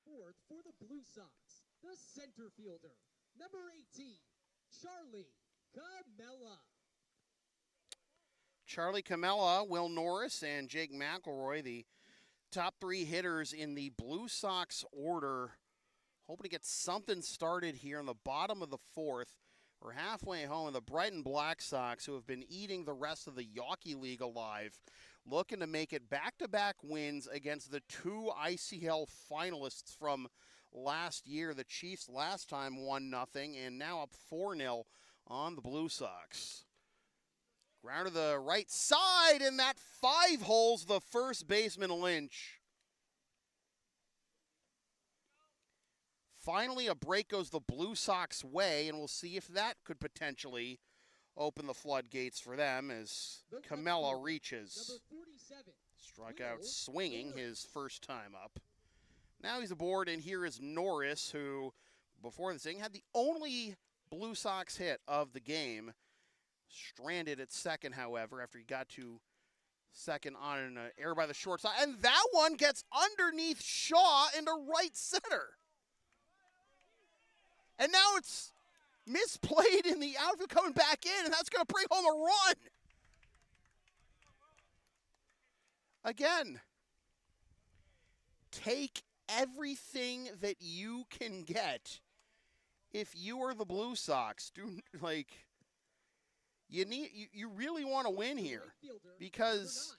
Speaker 1: Fourth for the Blue Sox, the center fielder, number 18, Charlie Camella.
Speaker 2: Charlie Camella, Will Norris, and Jake McElroy, the top 3 hitters in the Blue Sox order. Hoping to get something started here in the bottom of the 4th. We're halfway home, and the Brighton Black Sox, who have been eating the rest of the Yawkey League alive, looking to make it back-to-back wins against the 2 ICL finalists from last year. The Chiefs last time 1-0, and now up 4-0 on the Blue Sox. Ground to the right side, and that 5 holes the first baseman, Lynch. Finally, a break goes the Blue Sox way, and we'll see if that could potentially open the floodgates for them as Camella reaches. Strikeout swinging his first time up. Now he's aboard, and here is Norris, who, before this thing, had the only Blue Sox hit of the game. Stranded at second, however, after he got to second on an error by the short side. And that one gets underneath Shaw into right center. And now it's misplayed in the outfield coming back in, and that's going to bring home a run. Again, take everything that you can get if you are the Blue Sox. You really want to win here, because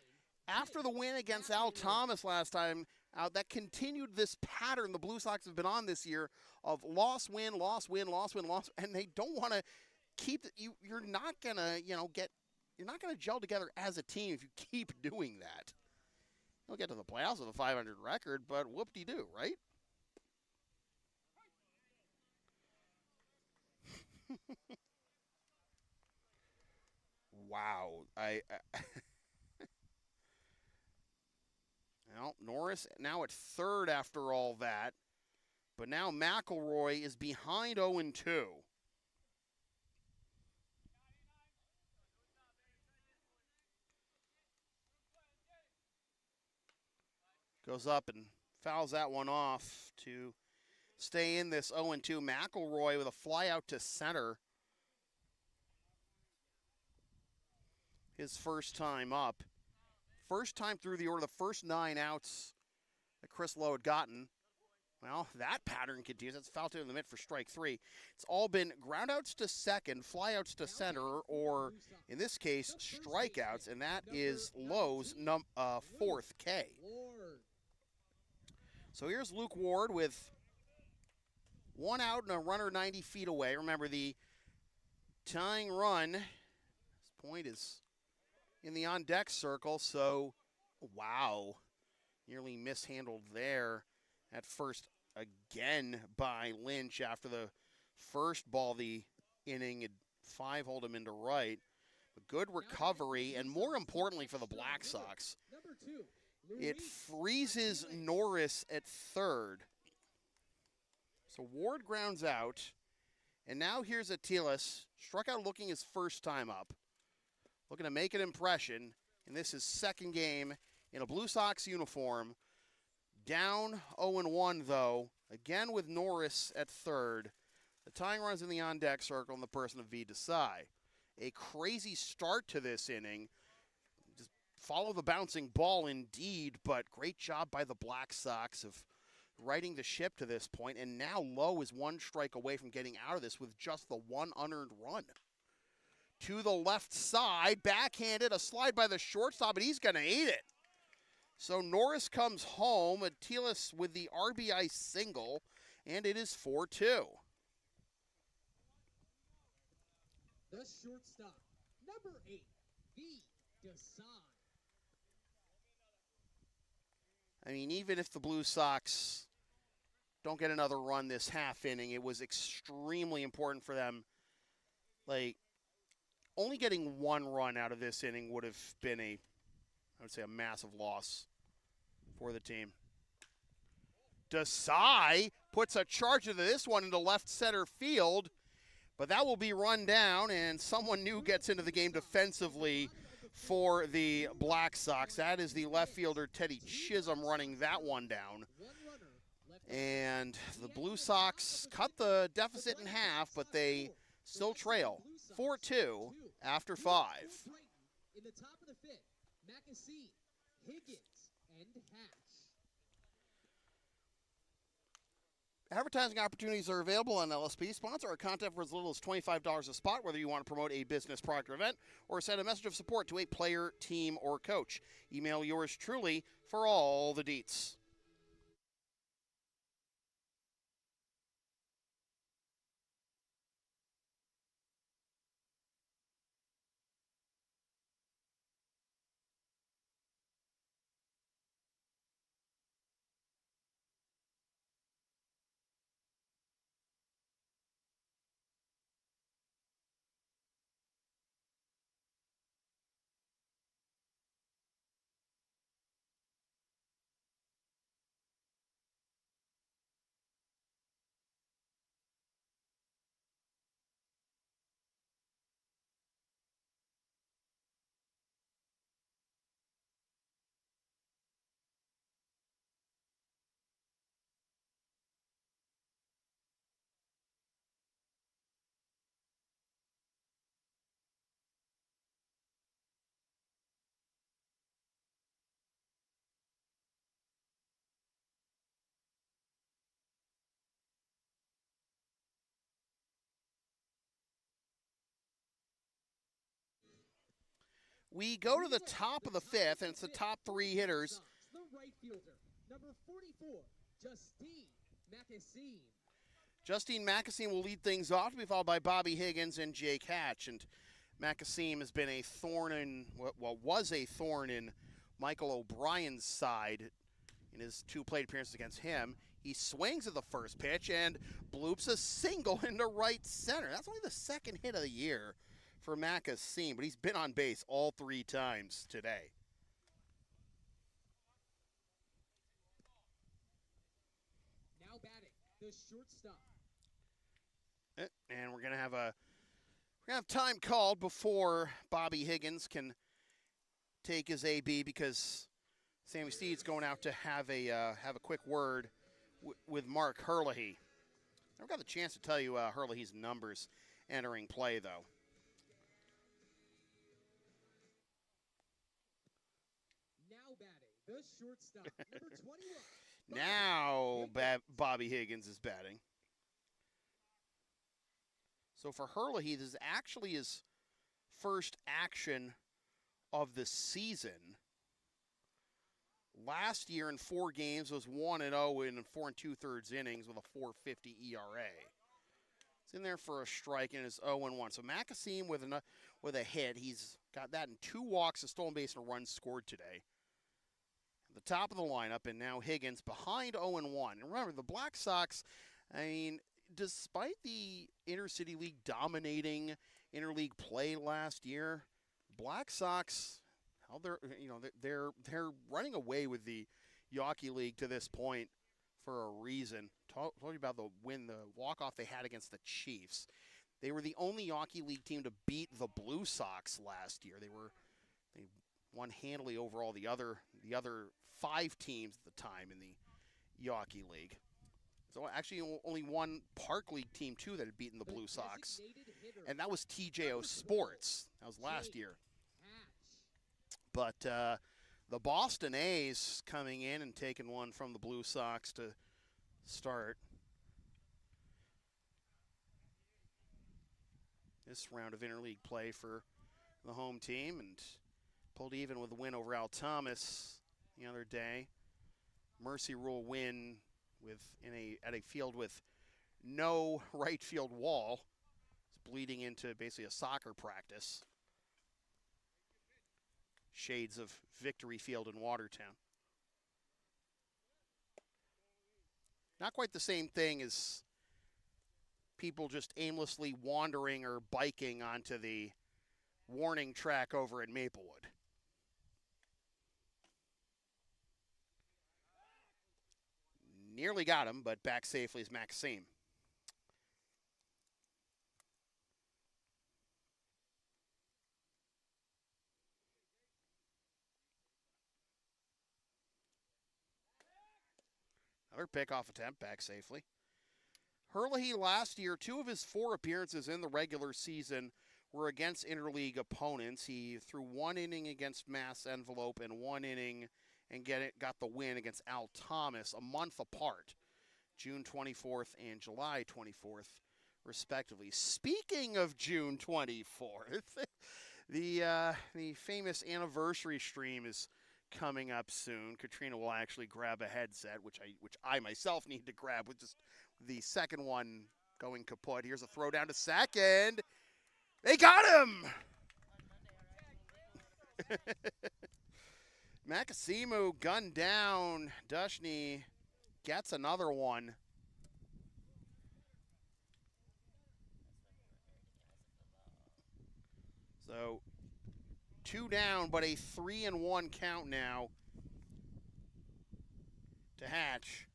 Speaker 2: after the win against Al Thomas last time, that continued this pattern the Blue Sox have been on this year of loss, win, loss, win, loss, win, loss, and they don't want to keep it. You're not gonna, you're not gonna gel together as a team if you keep doing that. You'll get to the playoffs with a 500 record, but whoop-de-doo, right? Wow. Well, Norris now at third after all that, but now McElroy is behind 0-2. Goes up and fouls that one off to stay in this 0-2. McElroy with a fly out to center. His first time up. First time through the order, the first 9 outs that Chris Lowe had gotten. Well, that pattern continues. That's foul to in the mid for strike 3. It's all been groundouts to second, flyouts to center, or in this case, strikeouts, and that is Lowe's 4th K. So here's Luke Ward with 1 out and a runner 90 feet away. Remember, the tying run, this point is in the on-deck circle, so wow, nearly mishandled there at first again by Lynch after the first ball the inning had 5-holed him into right. A good recovery, and more importantly for the Black Sox, it freezes Norris at third. So Ward grounds out, and now here's Atiles, struck out looking his first time up. Looking to make an impression, and this is second game in a Blue Sox uniform. Down 0-1, though, again with Norris at third. The tying run's in the on-deck circle in the person of V. Desai. A crazy start to this inning. Just follow the bouncing ball indeed, but great job by the Black Sox of righting the ship to this point, and now Lowe is 1 strike away from getting out of this with just the 1 unearned run. To the left side, backhanded, a slide by the shortstop, and he's going to eat it. So Norris comes home, Atiles with the RBI single, and it is 4-2.
Speaker 1: The shortstop, number 8, V. Desai.
Speaker 2: I mean, even if the Blue Sox don't get another run this half inning, it was extremely important for them. Only getting 1 run out of this inning would have been I would say, a massive loss for the team. Desai puts a charge into this one into left center field, but that will be run down, and someone new gets into the game defensively for the Black Sox. That is the left fielder, Teddy Chisholm, running that one down. And the Blue Sox cut the deficit in half, but they still trail 4-2 after 5.
Speaker 1: In the top of the 5th, Mackesy, Higgins, and Hatch.
Speaker 2: Advertising opportunities are available on LSP. Sponsor our content for as little as $25 a spot, whether you want to promote a business, product, or event, or send a message of support to a player, team, or coach. Email yours truly for all the deets. We go to the top of the fifth, and it's the top three hitters.
Speaker 1: The right fielder, number 44, Justine Macasine.
Speaker 2: Justine Macasine will lead things off, to be followed by Bobby Higgins and Jake Hatch. And Macasine has been a thorn in, well, was a thorn in Michael O'Brien's side in his 2 plate appearances against him. He swings at the first pitch and bloops a single into right center. That's only the second hit of the year for Macasine, but he's been on base all 3 times today.
Speaker 1: Now batting, the shortstop.
Speaker 2: And we're gonna have time called before Bobby Higgins can take his AB, because Sammy Steed's going out to have a quick word with Mark Herlihy. Never got the chance to tell you Herlihy's numbers entering play, though.
Speaker 1: Now batting, the shortstop, number 21.
Speaker 2: Now Bobby Higgins is batting. So for Herlihy, this is actually his first action of the season. Last year in 4 games was 1-0 in 4 2/3 innings with a 4.50 ERA. It's in there for a strike and is 0-1. So Macasine with a hit. He's got that in 2 walks, a stolen base, and a run scored today. At the top of the lineup, and now Higgins behind 0-1. And remember, the Black Sox, I mean, despite the Intercity League dominating interleague play last year, Black Sox, they're running away with the Yawkey League to this point for a reason. Told you about the walk-off they had against the Chiefs. They were the only Yawkey League team to beat the Blue Sox last year. They won handily over all the other 5 teams at the time in the Yawkey League. So actually only one Park League team, too, that had beaten the Blue Sox. And that was TJO Sports. That was last year. But the Boston A's coming in and taking one from the Blue Sox to start this round of interleague play for the home team, and pulled even with a win over Al Thomas the other day. Mercy Rule win at a field with no right field wall. It's bleeding into basically a soccer practice. Shades of Victory Field in Watertown. Not quite the same thing as people just aimlessly wandering or biking onto the warning track over at Maplewood. Nearly got him, but back safely is Macasine. Another pickoff attempt, back safely. Herlihy last year, 2 of his 4 appearances in the regular season were against interleague opponents. He threw 1 inning against Mass Envelope and 1 inning and got the win against Al Thomas a month apart, June 24th and July 24th, respectively. Speaking of June 24th, the famous anniversary stream is coming up soon. Katrina will actually grab a headset, which I myself need to grab, with just the second one going kaput. Here's a throw down to second. They got him! Makasimu gunned down. Dushny gets another one. So 2 down, but a 3-1 count now to Hatch.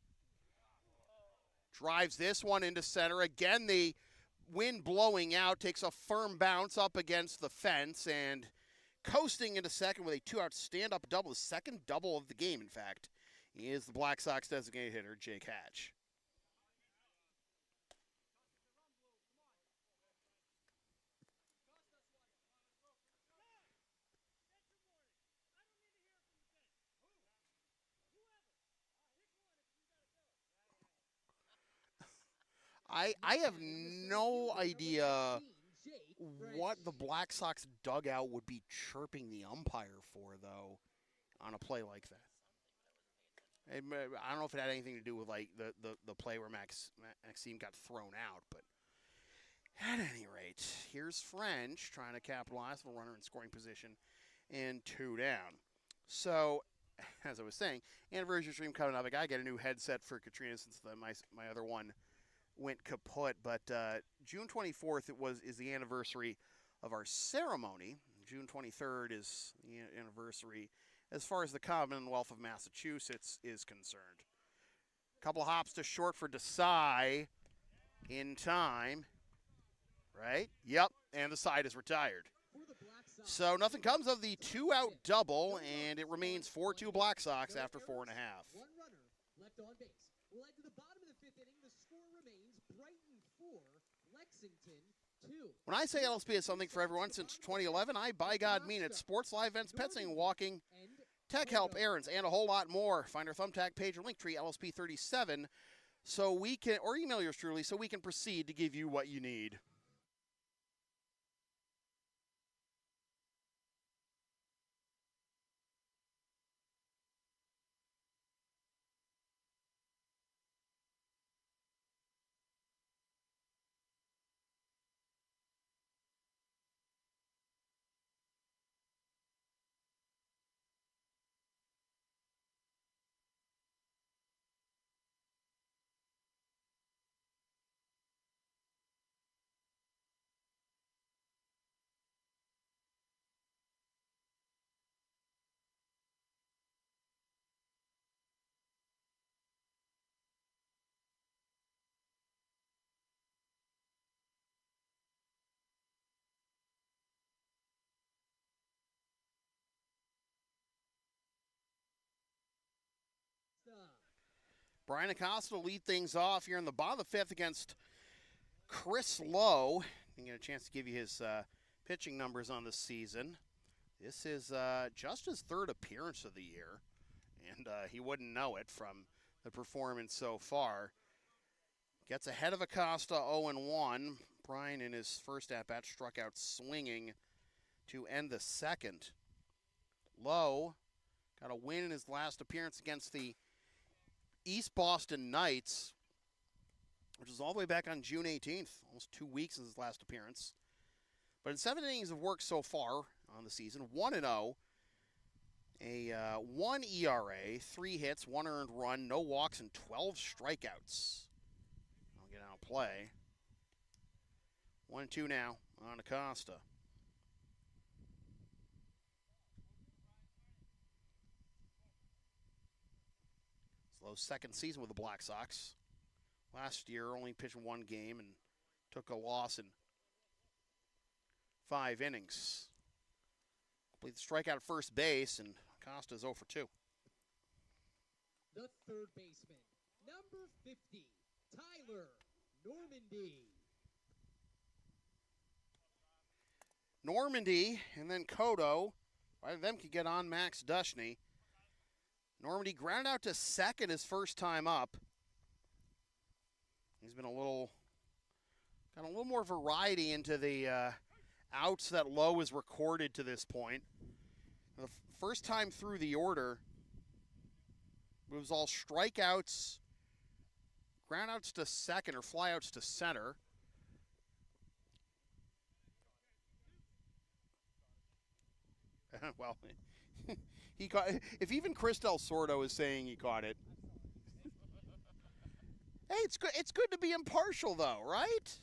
Speaker 2: Drives this one into center. Again, the wind blowing out, takes a firm bounce up against the fence, and coasting into second with a 2-out stand-up double, the second double of the game, in fact, is the Black Sox designated hitter, Jake Hatch. I have no idea what the Black Sox dugout would be chirping the umpire for, though, on a play like that. I don't know if it had anything to do with like the play where Maxime got thrown out, but at any rate, here's French trying to capitalize with a runner in scoring position and 2 down. So, as I was saying, anniversary stream coming up. I gotta get a new headset for Katrina since my other one went kaput. But June 24th is the anniversary of our ceremony. June 23rd is the anniversary as far as the Commonwealth of Massachusetts is concerned. Couple of hops to short for Desai in time. Right? Yep, and the side is retired. So nothing comes of the 2-out double, and it remains 4-2 Black Sox after 4.5.
Speaker 1: One runner left on base. We'll head to the bottom of the 5th inning. The score remains Brighton 4, Lexington 2.
Speaker 2: When I say LSP is something for everyone since 2011, I by God mean it. Sports, live events, petting, walking, tech help, errands, and a whole lot more. Find our thumbtack page or link tree LSP37 so we can, or email yours truly so we can proceed to give you what you need. Brian Acosta will lead things off here in the bottom of the 5th against Chris Lowe. Didn't get a chance to give you his pitching numbers on the season. This is just his 3rd appearance of the year, and he wouldn't know it from the performance so far. Gets ahead of Acosta 0-1. Brian in his first at-bat struck out swinging to end the 2nd. Lowe got a win in his last appearance against the East Boston Knights, which is all the way back on June 18th, almost 2 weeks since his last appearance. But in 7 innings of work so far on the season, 1-0, a 1 ERA, 3 hits, 1 earned run, no walks, and 12 strikeouts. I'll get out of play. 1-2 now on Acosta. Lowe's 2nd season with the Black Sox. Last year, only pitched 1 game and took a loss in 5 innings. Complete the strikeout at first base, and Acosta's 0 for 2.
Speaker 1: The 3rd baseman, number 50, Tyler Normandy.
Speaker 2: Normandy and then Cotto. Either of them could get on Max Dushney. Normandy grounded out to 2nd his first time up. He's been got a little more variety into the outs that Lowe has recorded to this point. The first time through the order, it was all strikeouts, groundouts to 2nd or flyouts to center. Well, he caught. If even Chris Del Sordo is saying he caught it, hey, it's good. It's good to be impartial, though, right?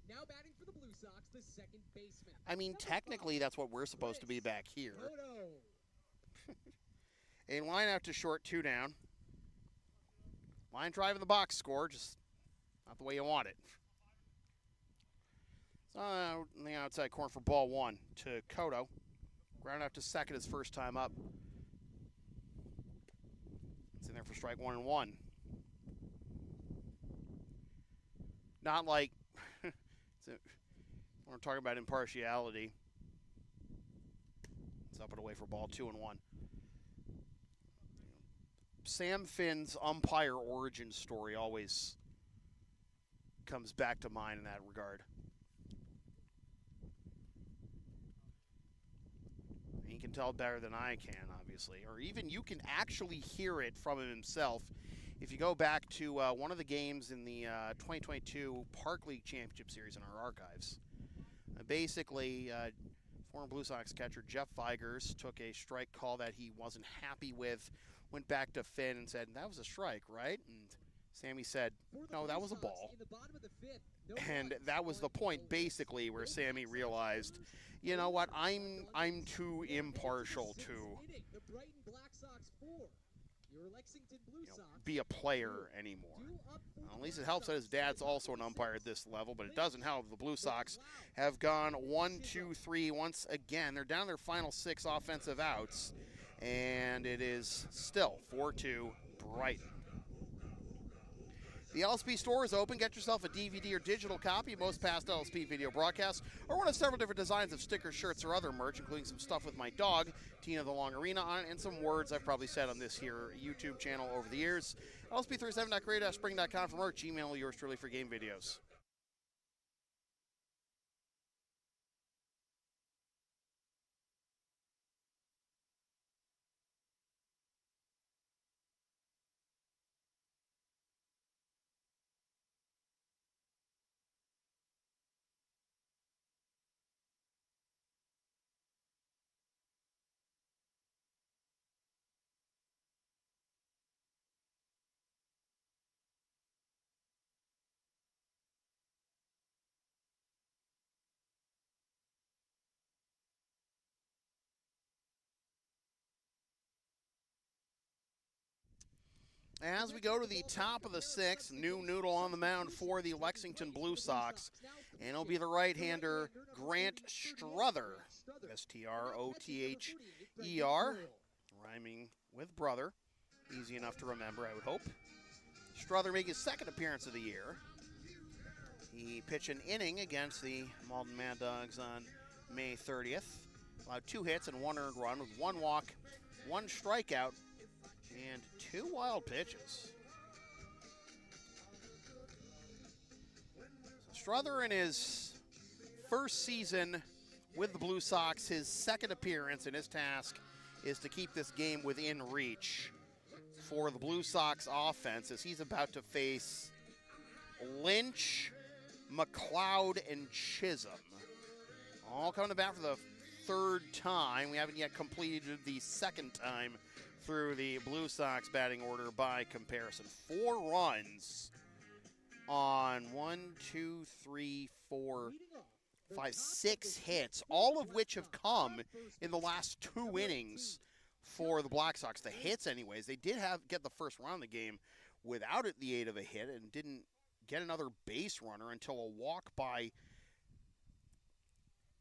Speaker 1: Now batting for the Blue Sox, the 2nd baseman.
Speaker 2: I mean, technically, that's what we're supposed to be back here. A line out to short, 2 down. Line drive in the box score, just not the way you want it. So, in the outside corner for ball 1 to Cotto. Ground out to 2nd his first time up. It's in there for strike 1-1. Not like, we're talking about impartiality. It's up and away for ball 2-1. Sam Finn's umpire origin story always comes back to mind in that regard. He can tell better than I can, obviously. Or even you can actually hear it from him himself. If you go back to one of the games in the 2022 Park League Championship Series in our archives, basically, former Blue Sox catcher Jeff Vigers took a strike call that he wasn't happy with, went back to Finn and said, "That was a strike, right?" And Sammy said, "No, that was a ball." And that was the point, basically, where Sammy realized, you know what, I'm too impartial to be a player anymore. Well, at least it helps that his dad's also an umpire at this level, but it doesn't help. The Blue Sox have gone 1-2-3 once again. They're down their final 6 offensive outs, and it is still 4-2 Brighton. The LSP store is open. Get yourself a DVD or digital copy of most past LSP video broadcasts, or one of several different designs of stickers, shirts, or other merch, including some stuff with my dog, Tina the Long Arena, on it, and some words I've probably said on this here YouTube channel over the years. LSP37.creative.spring.com for merch. Email yours truly for game videos. As we go to the top of the 6th, new noodle on the mound for the Lexington Blue Sox, and it'll be the right-hander Grant Strother, S-T-R-O-T-H-E-R, rhyming with brother. Easy enough to remember, I would hope. Strother making his 2nd appearance of the year. He pitched an inning against the Malden Mad Dogs on May 30th. Allowed 2 hits and 1 earned run with 1 walk, 1 strikeout, and 2 wild pitches. Strother in his first season with the Blue Sox, his 2nd appearance, and his task is to keep this game within reach for the Blue Sox offense, as he's about to face Lynch, McLeod, and Chisholm. All coming to bat for the 3rd time. We haven't yet completed the 2nd time through the Blue Sox batting order by comparison. 4 runs on 6 hits, all of which have come in the last 2 innings for the Black Sox. The hits, anyways, they did get the first run of the game without the aid of a hit and didn't get another base runner until a walk by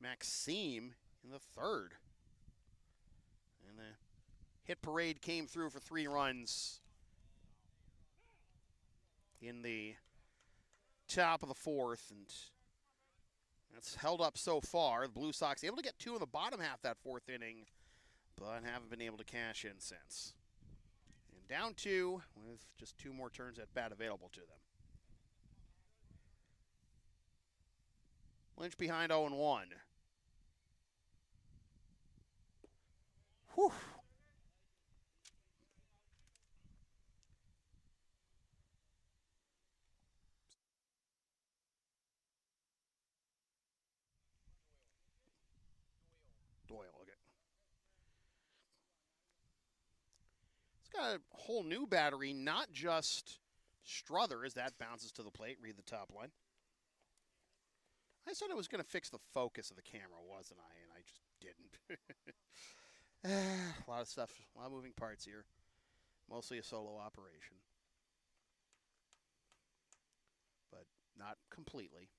Speaker 2: Maxime in the 3rd. And the hit parade came through for 3 runs in the top of the 4th, and that's held up so far. The Blue Sox able to get 2 in the bottom half that 4th inning, but haven't been able to cash in since. And down 2 with just 2 more turns at bat available to them. Lynch behind 0-1. Whew. Doyle, okay. It's got a whole new battery, not just Strother, as that bounces to the plate. Read the top line. I said I was going to fix the focus of the camera, wasn't I? And I just didn't. A lot of stuff, a lot of moving parts here. Mostly a solo operation. But not completely.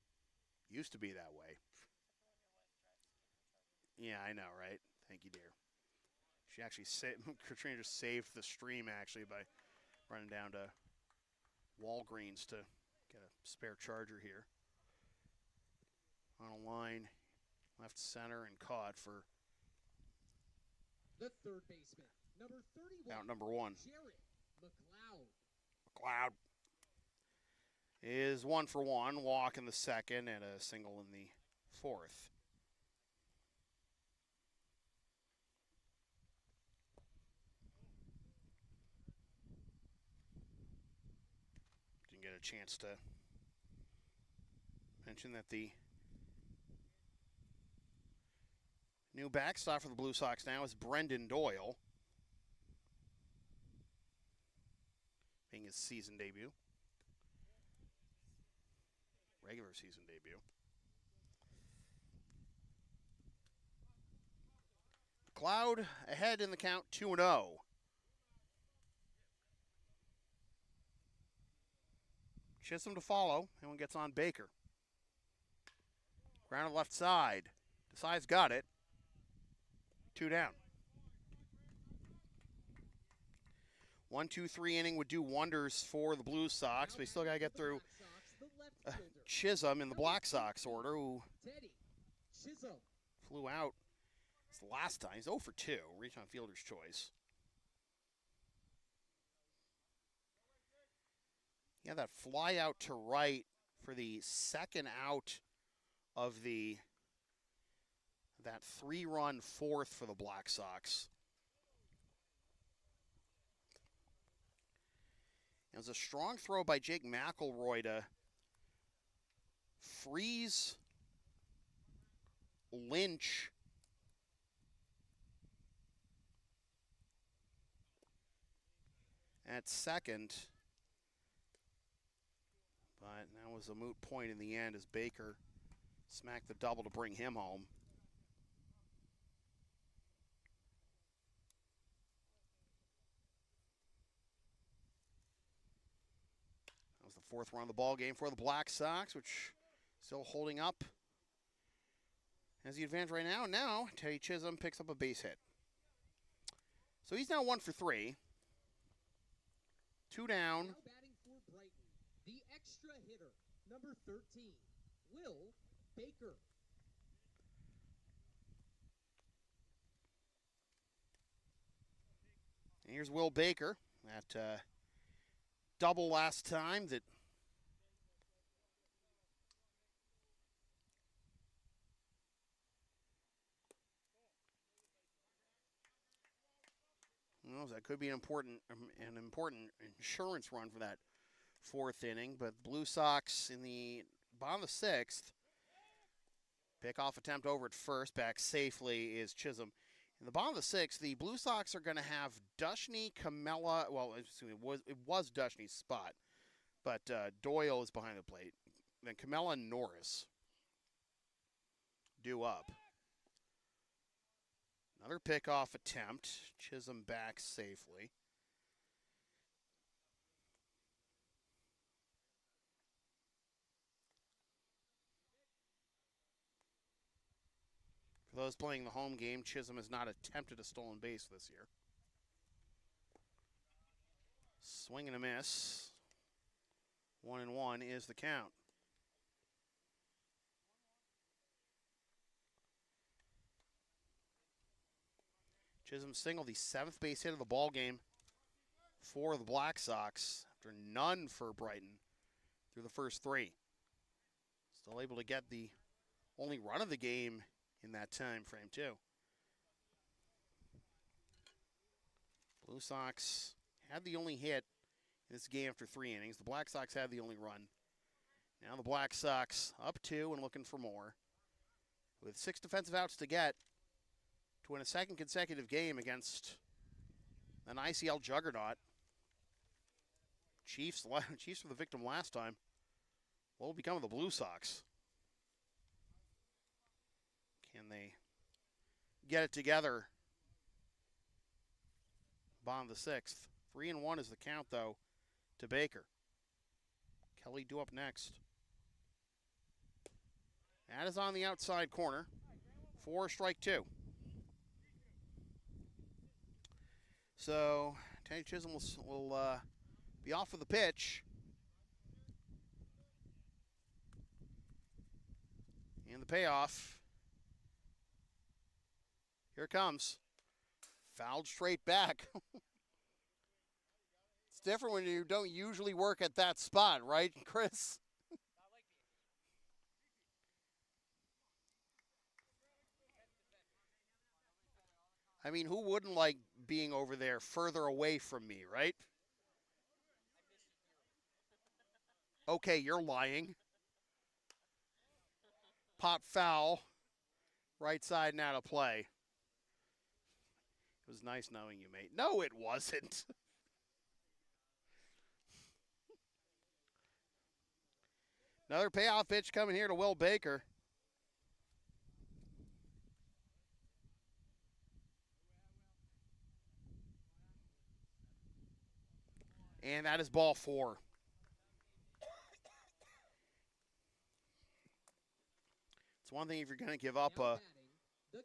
Speaker 2: Used to be that way. Yeah, I know, right? Thank you, dear. She actually Katrina just saved the stream, actually, by running down to Walgreens to get a spare charger here. On a line, left center, and caught for
Speaker 1: the 3rd baseman, number 31.
Speaker 2: Out number 1.
Speaker 1: Jared McLeod.
Speaker 2: McLeod is 1 for 1, walk in the 2nd, and a single in the 4th. chance to mention that the new backstop for the Blue Sox now is Brendan Doyle, being his season debut. Regular season debut. Cloud ahead in the count, 2-0. Chisholm to follow. And one gets on Baker. Ground left side. Desai's got it. 2 down. 1-2-3 inning would do wonders for the Blue Sox. We still got to get through Chisholm in the Black Sox order, who flew out the last time. He's 0 for 2. Reach on fielder's choice. Yeah, that fly out to right for the second out of that 3-run fourth for the Black Sox. It was a strong throw by Jake McElroy to freeze Lynch at second. But that was a moot point in the end as Baker smacked the double to bring him home. That was the fourth run of the ball game for the Black Sox, which still holding up as the advantage right now. Now Teddy Chisholm picks up a base hit. So he's now 1 for 3. 2 down.
Speaker 1: Now batting for Brighton, the extra hitter, number 13, Will Baker.
Speaker 2: And here's Will Baker. That double last time that well, that could be an important insurance run for that fourth inning. But the Blue Sox in the bottom of the sixth, pickoff attempt over at first, back safely is Chisholm. In the bottom of the sixth, the Blue Sox are going to have Dushney, Camella. Well, it was Dushney's spot, but Doyle is behind the plate. Then Camella and Norris due up. Another pickoff attempt. Chisholm back safely. For those playing the home game, Chisholm has not attempted a stolen base this year. Swing and a miss. 1-1 is the count. Chisholm singled the 7th base hit of the ball game for the Black Sox after none for Brighton through the first 3. Still able to get the only run of the game in that time frame too. Blue Sox had the only hit in this game after 3 innings. The Black Sox had the only run. Now the Black Sox up 2 and looking for more. With 6 defensive outs to get to win a second consecutive game against an ICL juggernaut. Chiefs were the victim last time. What will become of the Blue Sox? Can they get it together? Bottom of the 6th. 3-1 is the count, though, to Baker. Kelly due up next. That is on the outside corner for strike 2. So Teddy Chisholm will be off of the pitch. And the payoff. Here it comes. Fouled straight back. It's different when you don't usually work at that spot, right, Chris? I mean, who wouldn't like being over there further away from me, right? Okay, you're lying. Pop foul. Right side now to play. It was nice knowing you, mate. No, it wasn't. Another payoff pitch coming here to Will Baker. And that is ball 4. It's one thing if you're going to give up a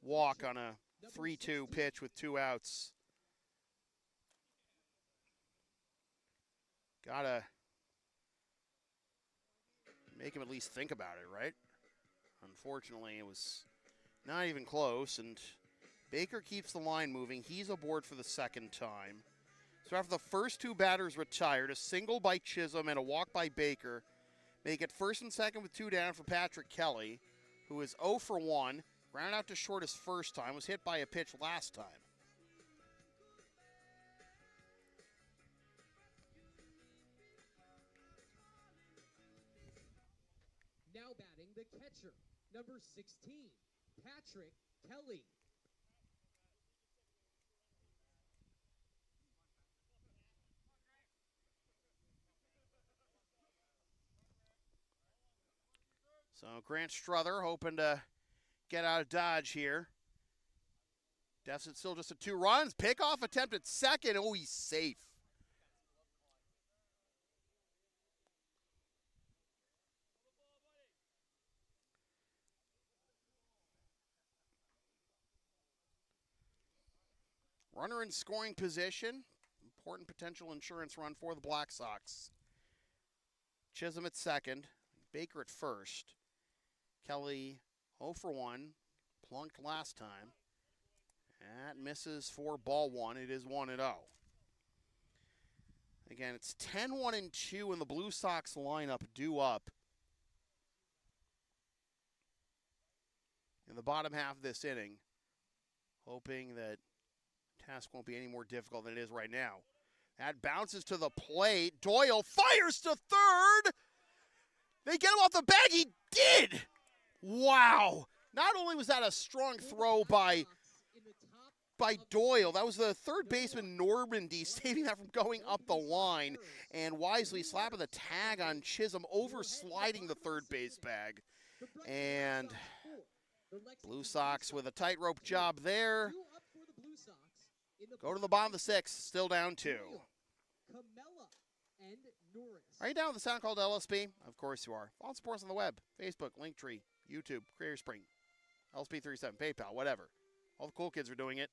Speaker 2: walk on a 3-2 pitch with 2 outs. Gotta make him at least think about it, right? Unfortunately, it was not even close, and Baker keeps the line moving. He's aboard for the second time. So after the first 2 batters retired, a single by Chisholm and a walk by Baker, make it first and second with 2 down for Patrick Kelly, who is 0 for 1, ground out to short his first time, was hit by a pitch last time.
Speaker 1: Now batting the catcher, number 16, Patrick Kelly.
Speaker 2: So Grant Struther hoping to get out of Dodge here. Deficit still just at 2 runs. Pickoff attempt at second. Oh, he's safe. Runner in scoring position. Important potential insurance run for the Black Sox. Chisholm at second. Baker at first. Kelly 0 for 1. Plunked last time. That misses for ball 1. It is 1-0. Again, it's 10-1-2 in the Blue Sox lineup due up in the bottom half of this inning. Hoping that task won't be any more difficult than it is right now. That bounces to the plate. Doyle fires to third. They get him off the bag. He did. Wow. Not only was that a strong throw by Doyle, that was the third baseman Normandy saving that from going up the line, and wisely slapping the tag on Chisholm, over sliding the third base bag. And Blue Sox with a tightrope job there. Go to the bottom of the 6th, still down 2. Are you down with the sound called LSP? Of course you are. Follow support us on the web, Facebook, Linktree, YouTube, Creator Spring, LSP37, PayPal, whatever. All the cool kids are doing it.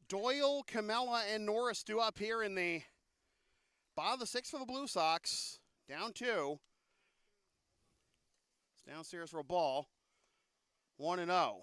Speaker 2: Doyle, Camella, and Norris due up here in the bottom of the 6th for the Blue Sox. Down 2. It's downstairs for a ball. 1-0.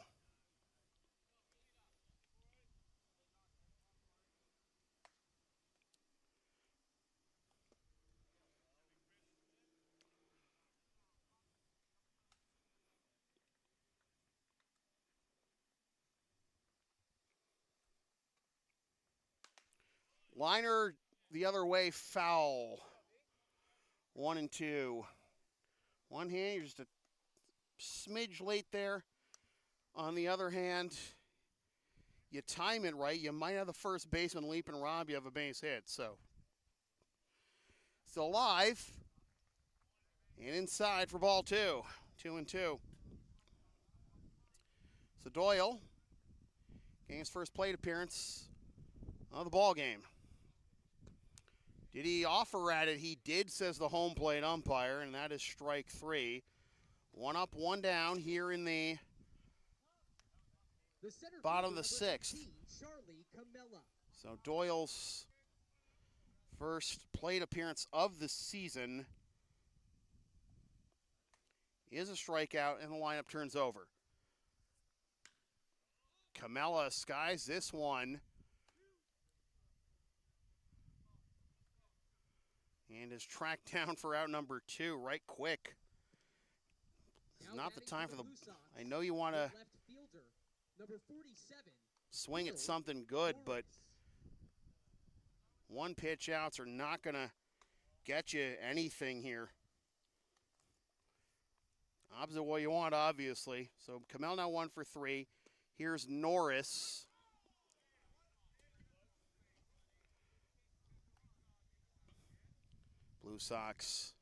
Speaker 2: Liner the other way, foul. 1 and 2. One hand, you're just a smidge late there. On the other hand, you time it right, you might have the first baseman leap and rob you of a base hit. So, still alive. And inside for ball 2. 2 and 2. So Doyle getting his first plate appearance of the ball game. Did he offer at it? He did, says the home plate umpire, and that is strike 3. 1 up, 1 down here in the bottom of the 6th. So Doyle's first plate appearance of the season is a strikeout, and the lineup turns over. Camella skies this one. And is tracked down for out number 2 right quick. It's not the time for the... I know you want to swing at something good, but one pitch outs are not going to get you anything here. Opposite what you want, obviously. So Camel now 1 for 3. Here's Norris. Blue Sox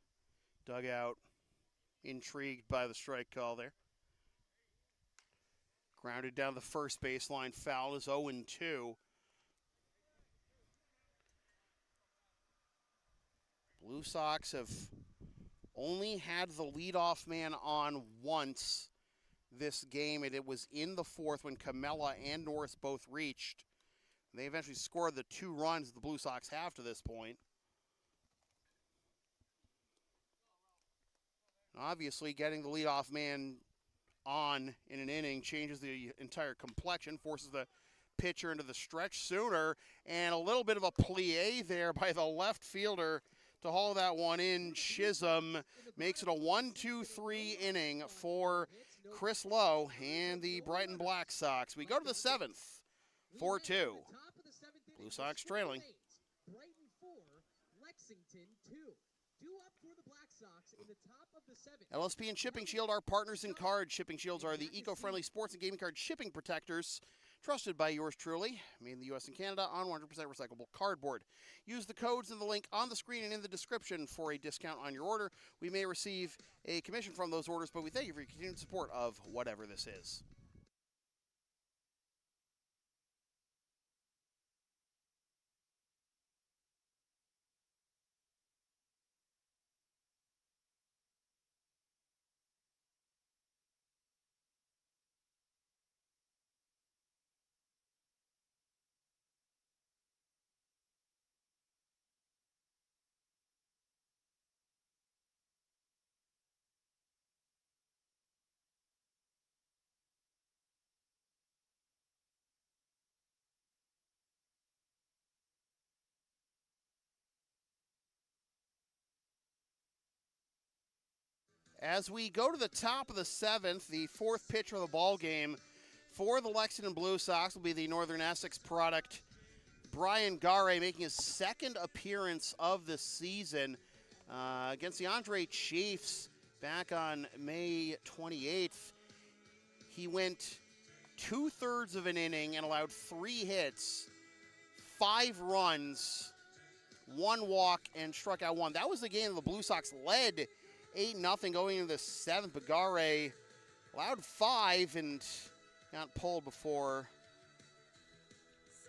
Speaker 2: dugout intrigued by the strike call there. Grounded down the first baseline, foul is 0-2. Blue Sox have only had the leadoff man on once this game, and it was in the 4th when Camella and Norris both reached. They eventually scored the 2 runs the Blue Sox have to this point. Obviously, getting the leadoff man on in an inning changes the entire complexion, forces the pitcher into the stretch sooner, and a little bit of a plie there by the left fielder to haul that one in. Chisholm makes it a 1-2-3 inning for Chris Lowe and the Brighton Black Sox. We go to the 7th, 4-2. Blue Sox trailing.
Speaker 1: Brighton 4, Lexington 2. Due up for the Black Sox in the top of the 7th.
Speaker 2: LSP and Shipping Shield are partners in cards. Shipping Shields are the eco-friendly sports and gaming card shipping protectors trusted by yours truly, made in the U.S. and Canada on 100% recyclable cardboard. Use the codes in the link on the screen and in the description for a discount on your order. We may receive a commission from those orders, but we thank you for your continued support of whatever this is. As we go to the top of the 7th, the 4th pitcher of the ball game for the Lexington Blue Sox will be the Northern Essex product, Brian Gare, making his 2nd appearance of the season against the Andre Chiefs back on May 28th. He went 2/3 of an inning and allowed 3 hits, 5 runs, 1 walk, and struck out 1. That was the game the Blue Sox led 8-0 going into the 7th, but Gare allowed 5 and got pulled before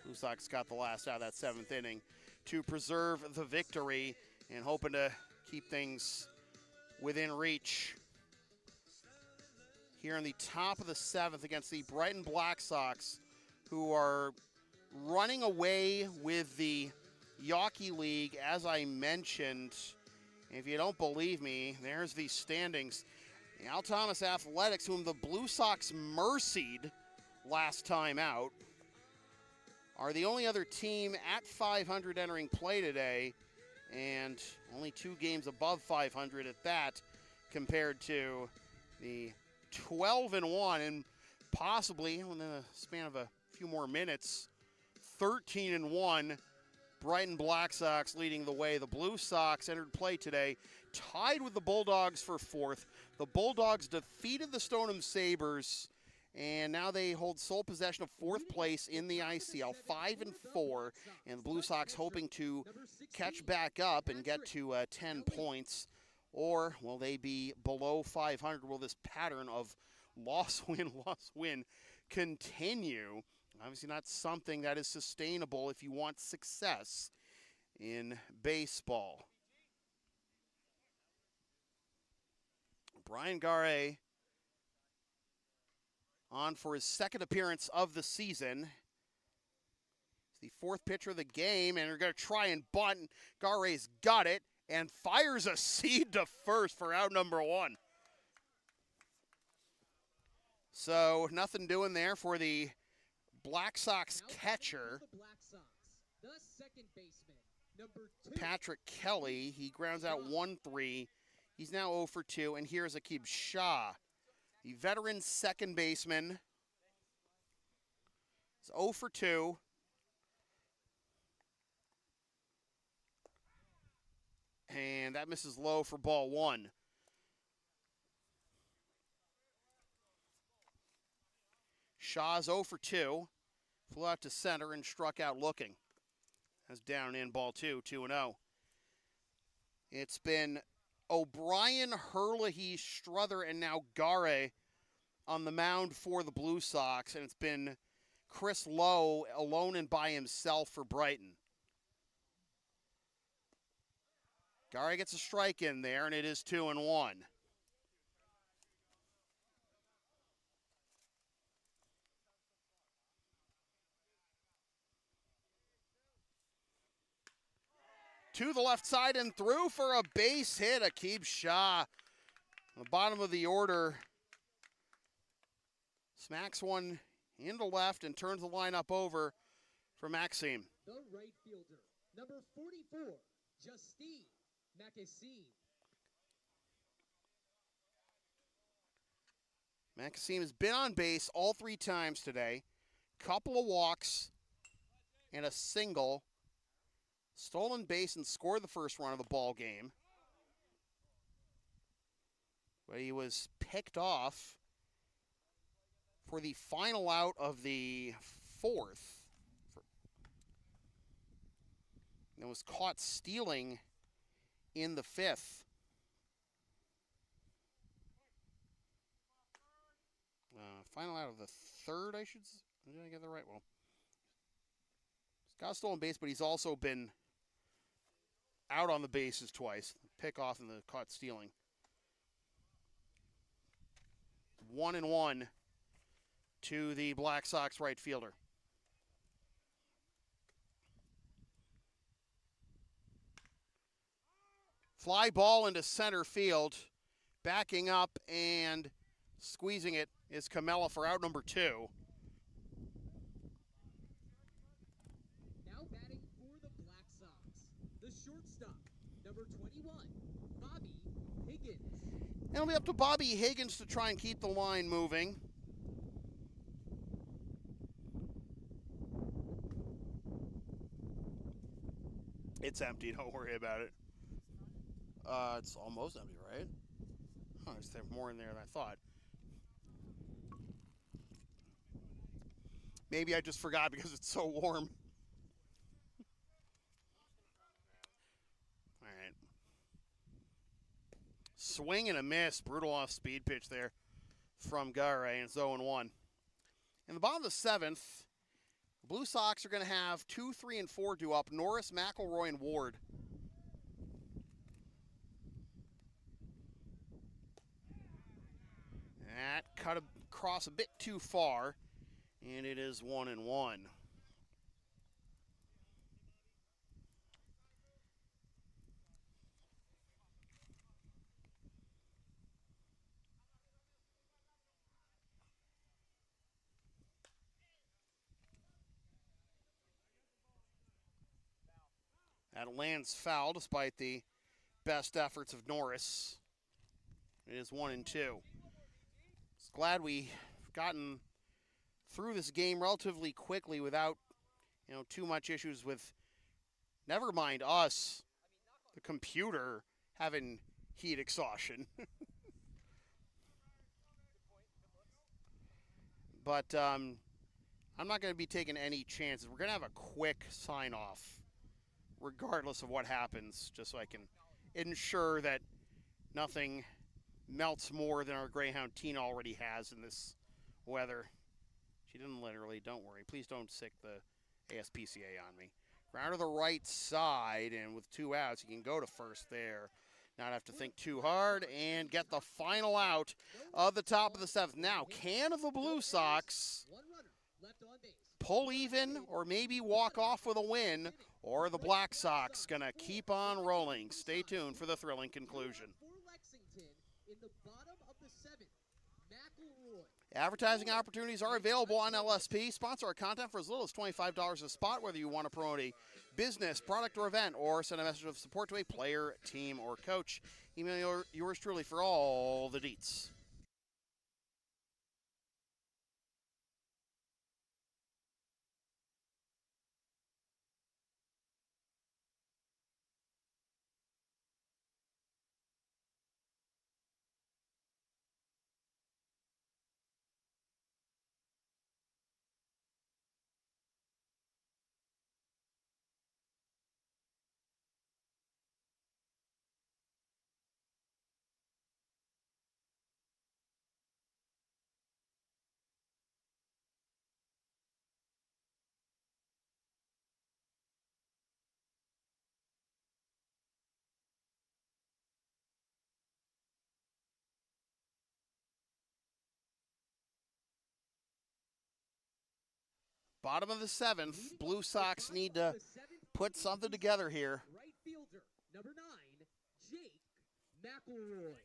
Speaker 2: Blue Sox got the last out of that 7th inning to preserve the victory and hoping to keep things within reach. Here in the top of the 7th against the Brighton Black Sox, who are running away with the Yawkey League, as I mentioned. If you don't believe me, there's the standings. The Al Thomas Athletics, whom the Blue Sox mercied last time out, are the only other team at 500 entering play today, and only 2 games above 500 at that, compared to the 12-1 and possibly, in the span of a few more minutes, 13-1 Brighton Black Sox leading the way. The Blue Sox entered play today, tied with the Bulldogs for fourth. The Bulldogs defeated the Stoneham Sabres, and now they hold sole possession of fourth place in the ICL, 5-4, and the Blue Sox hoping to catch back up and get to 10 points. Or will they be below 500? Will this pattern of loss, win continue? Obviously not something that is sustainable if you want success in baseball. Brian Garay on for his second appearance of the season. He's the fourth pitcher of the game, and they're going to try and bunt. Garay's got it and fires a seed to first for out number one. So nothing doing there for the Black Sox catcher, Patrick Kelly. He grounds out 1-3. He's now 0 for 2, and here's Akib Shah, the veteran second baseman. He's 0 for 2. And that misses low for ball one. Shaw's 0 for 2. Flew out to center and struck out looking. That's down in ball 2, 2-0. It's been O'Brien, Herlihy, Struther, and now Garay on the mound for the Blue Sox. And it's been Chris Lowe alone and by himself for Brighton. Garay gets a strike in there, and it is 2-1. To the left side and through for a base hit. Akib Shah, on the bottom of the order, smacks one into left and turns the lineup over for Maxime.
Speaker 1: The right fielder, number 44, Justine Macasine.
Speaker 2: Maxime has been on base all 3 times today. Couple of walks and a single. Stolen base and scored the first run of the ball game. But he was picked off for the final out of the 4th. And was caught stealing in the 5th. Final out of the 3rd, I should say. Did I get that right? Well, he's got a stolen base, but he's also been out on the bases twice. Pick off and the caught stealing. 1-1 to the Black Sox right fielder. Fly ball into center field. Backing up and squeezing it is Camella for out number 2.
Speaker 1: Now batting for the Black Sox, the shortstop, number 21, Bobby Higgins.
Speaker 2: And it'll be up to Bobby Higgins to try and keep the line moving. It's empty, don't worry about it. It's almost empty, right? Oh, there's more in there than I thought. Maybe I just forgot because it's so warm. All right. Swing and a miss. Brutal off-speed pitch there from Garay, and it's 0-1. In the bottom of the 7th, the Blue Sox are going to have 2, 3, and 4 due up. Norris, McElroy, and Ward. That cut across a bit too far, and it is 1-1. That lands foul despite the best efforts of Norris. It is 1-2. Glad we've gotten through this game relatively quickly without, too much issues with Never mind us, the computer, having heat exhaustion. But I'm not going to be taking any chances. We're going to have a quick sign-off, regardless of what happens, just so I can ensure that nothing melts more than our Greyhound Tina already has in this weather. She didn't literally, don't worry. Please don't sick the ASPCA on me. Ground to the right side, and with 2 outs, you can go to first there. Not have to think too hard and get the final out of the top of the 7th. Now, can the Blue Sox pull even or maybe walk off with a win, or are the Black Sox going to keep on rolling? Stay tuned for the thrilling conclusion. Advertising opportunities are available on LSP. Sponsor our content for as little as $25 a spot, whether you want to promote a business, product, or event, or send a message of support to a player, team, or coach. Email yours truly for all the deets. Bottom of the 7th, Blue Sox need to put something together here.
Speaker 1: Right fielder, number 9, Jake McElroy.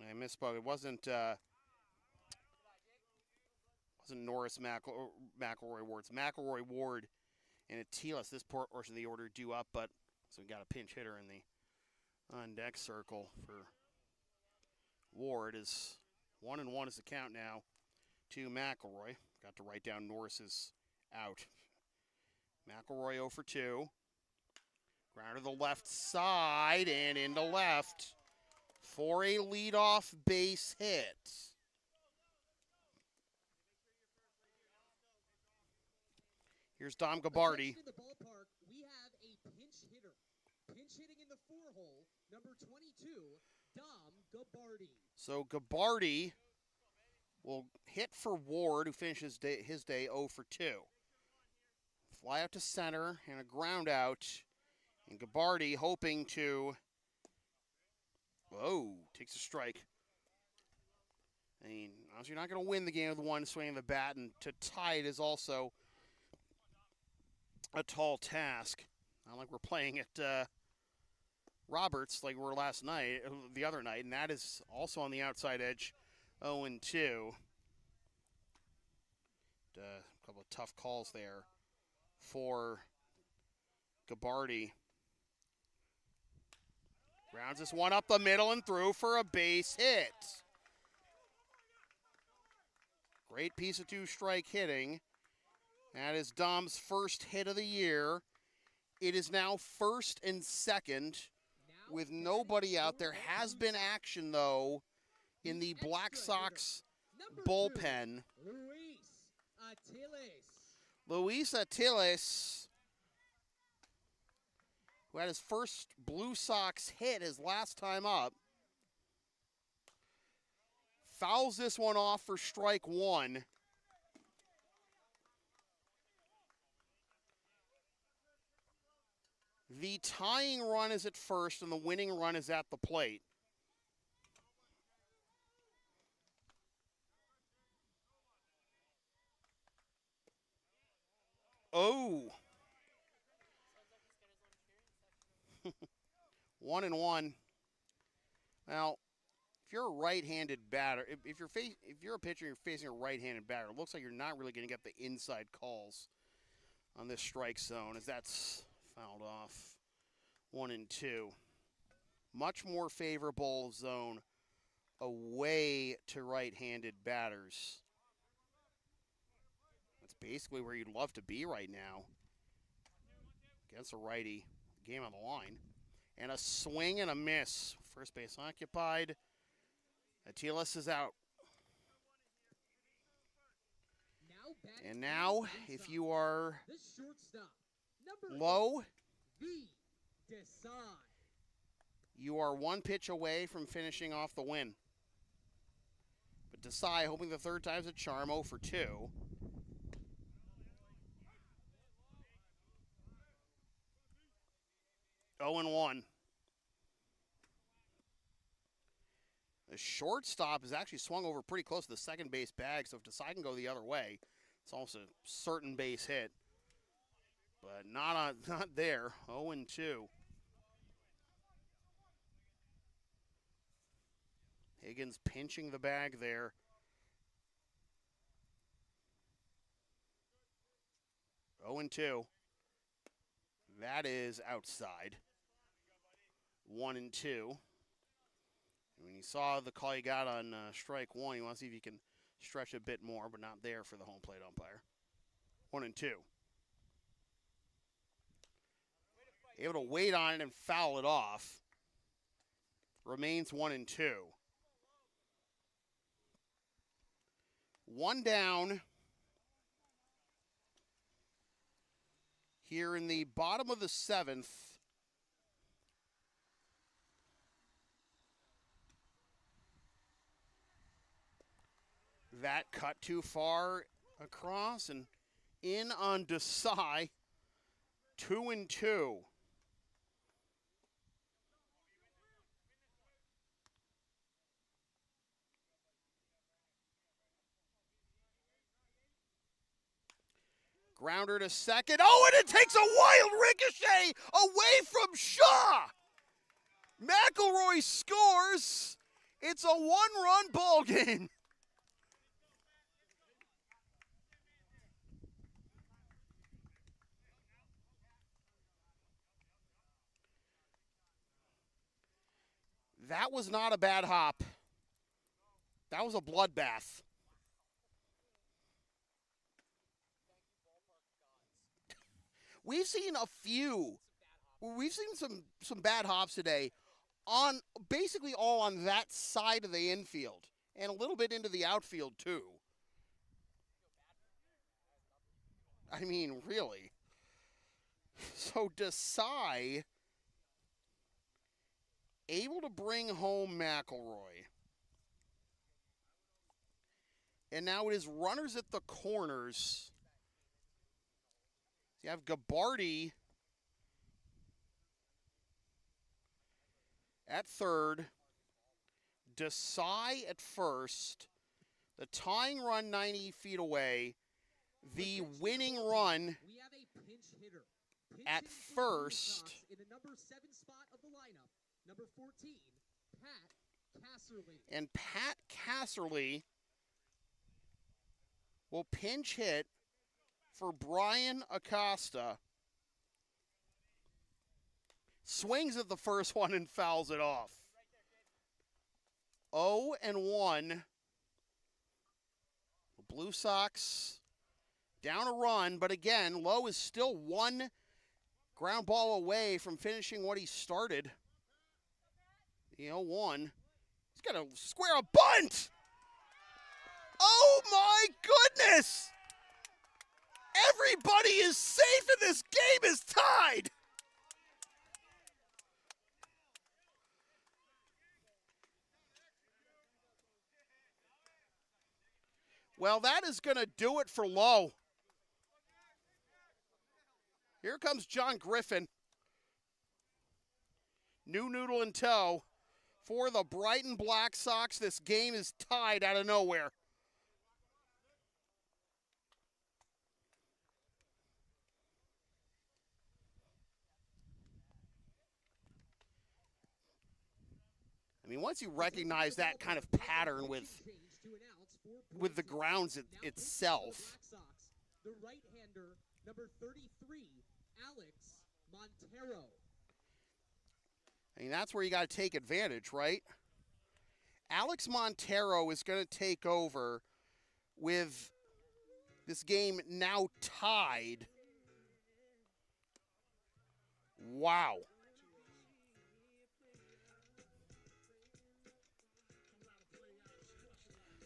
Speaker 2: I misspoke. It wasn't Norris McElroy Ward. It's McElroy Ward and Atilis. This portion of the order due up, but so we got a pinch hitter in the on deck circle for Ward. Is 1-1 is the count now to McElroy. Got to write down Norris's out. McElroy 0 for 2. Ground to the left side and into left for a leadoff base hit. Here's Dom Gabardi.
Speaker 1: In the ballpark, we have a pinch hitter. Pinch hitting in the 4-hole, number 22, Dom Gabardi.
Speaker 2: So Gabardi will hit for Ward, who finishes his day 0 for 2. Fly out to center and a ground out. And Gabardi hoping to, takes a strike. I mean, obviously you're not going to win the game with one swing of the bat, and to tie it is also a tall task. Not like we're playing at Roberts like we were the other night, and that is also on the outside edge, 0-2. A couple of tough calls there for Gabardi. Rounds this one up the middle and through for a base hit. Great piece of 2-strike hitting. That is Dom's first hit of the year. It is now 1st and 2nd with nobody out there. Has been action, though, in the Black Sox bullpen. Luis Atilis, who had his first Blue Sox hit his last time up, fouls this one off for strike 1. The tying run is at first, and the winning run is at the plate. Oh. 1-1. Now, if you're a right-handed batter, if you're a pitcher and you're facing a right-handed batter, it looks like you're not really going to get the inside calls on this strike zone, as that's fouled off. 1-2. Much more favorable zone away to right-handed batters. That's basically where you'd love to be right now. Against a righty. Game on the line. And a swing and a miss. First base occupied. Atilis is out. And now, if you are Low, you are one pitch away from finishing off the win. But Desai, hoping the third time's a charm, 0 for 2. 0-1. The shortstop is actually swung over pretty close to the second base bag, so if Desai can go the other way, it's almost a certain base hit. But not there. 0-2. Higgins pinching the bag there. Oh and 2. That is outside. 1-2. When you saw the call you got on strike 1, you want to see if you can stretch a bit more, but not there for the home plate umpire. 1-2. Able to wait on it and foul it off. Remains 1-2. One down here in the bottom of the 7th. That cut too far across and in on Desai. 2-2. Grounder to second. Oh, and it takes a wild ricochet away from Shaw. McElroy scores. It's a one-run ball game. That was not a bad hop. That was a bloodbath. We've seen some bad hops today, on basically all on that side of the infield and a little bit into the outfield too. I mean, really. So Desai able to bring home McElroy. And now it is runners at the corners. You have Gabardi at third, Desai at first, the tying run 90 feet away, the winning run at first.
Speaker 1: In the number 7 spot of the lineup, number 14, Pat Casserly.
Speaker 2: And Pat Casserly will pinch hit for Brian Acosta. Swings at the first one and fouls it off. 0-1. The Blue Sox down a run, but again, Lowe is still one ground ball away from finishing what he started. The 0-1. He's got to square a bunt! Oh my goodness! Everybody is safe and this game is tied. Well, that is going to do it for Lowe. Here comes John Griffin. New noodle in tow. For the Brighton Black Sox, this game is tied out of nowhere. I mean, once you recognize that kind of pattern with the grounds itself.
Speaker 1: The right-hander, number 33, Alex Montero.
Speaker 2: I mean, that's where you got to take advantage, right? Alex Montero is going to take over with This game now tied. Wow.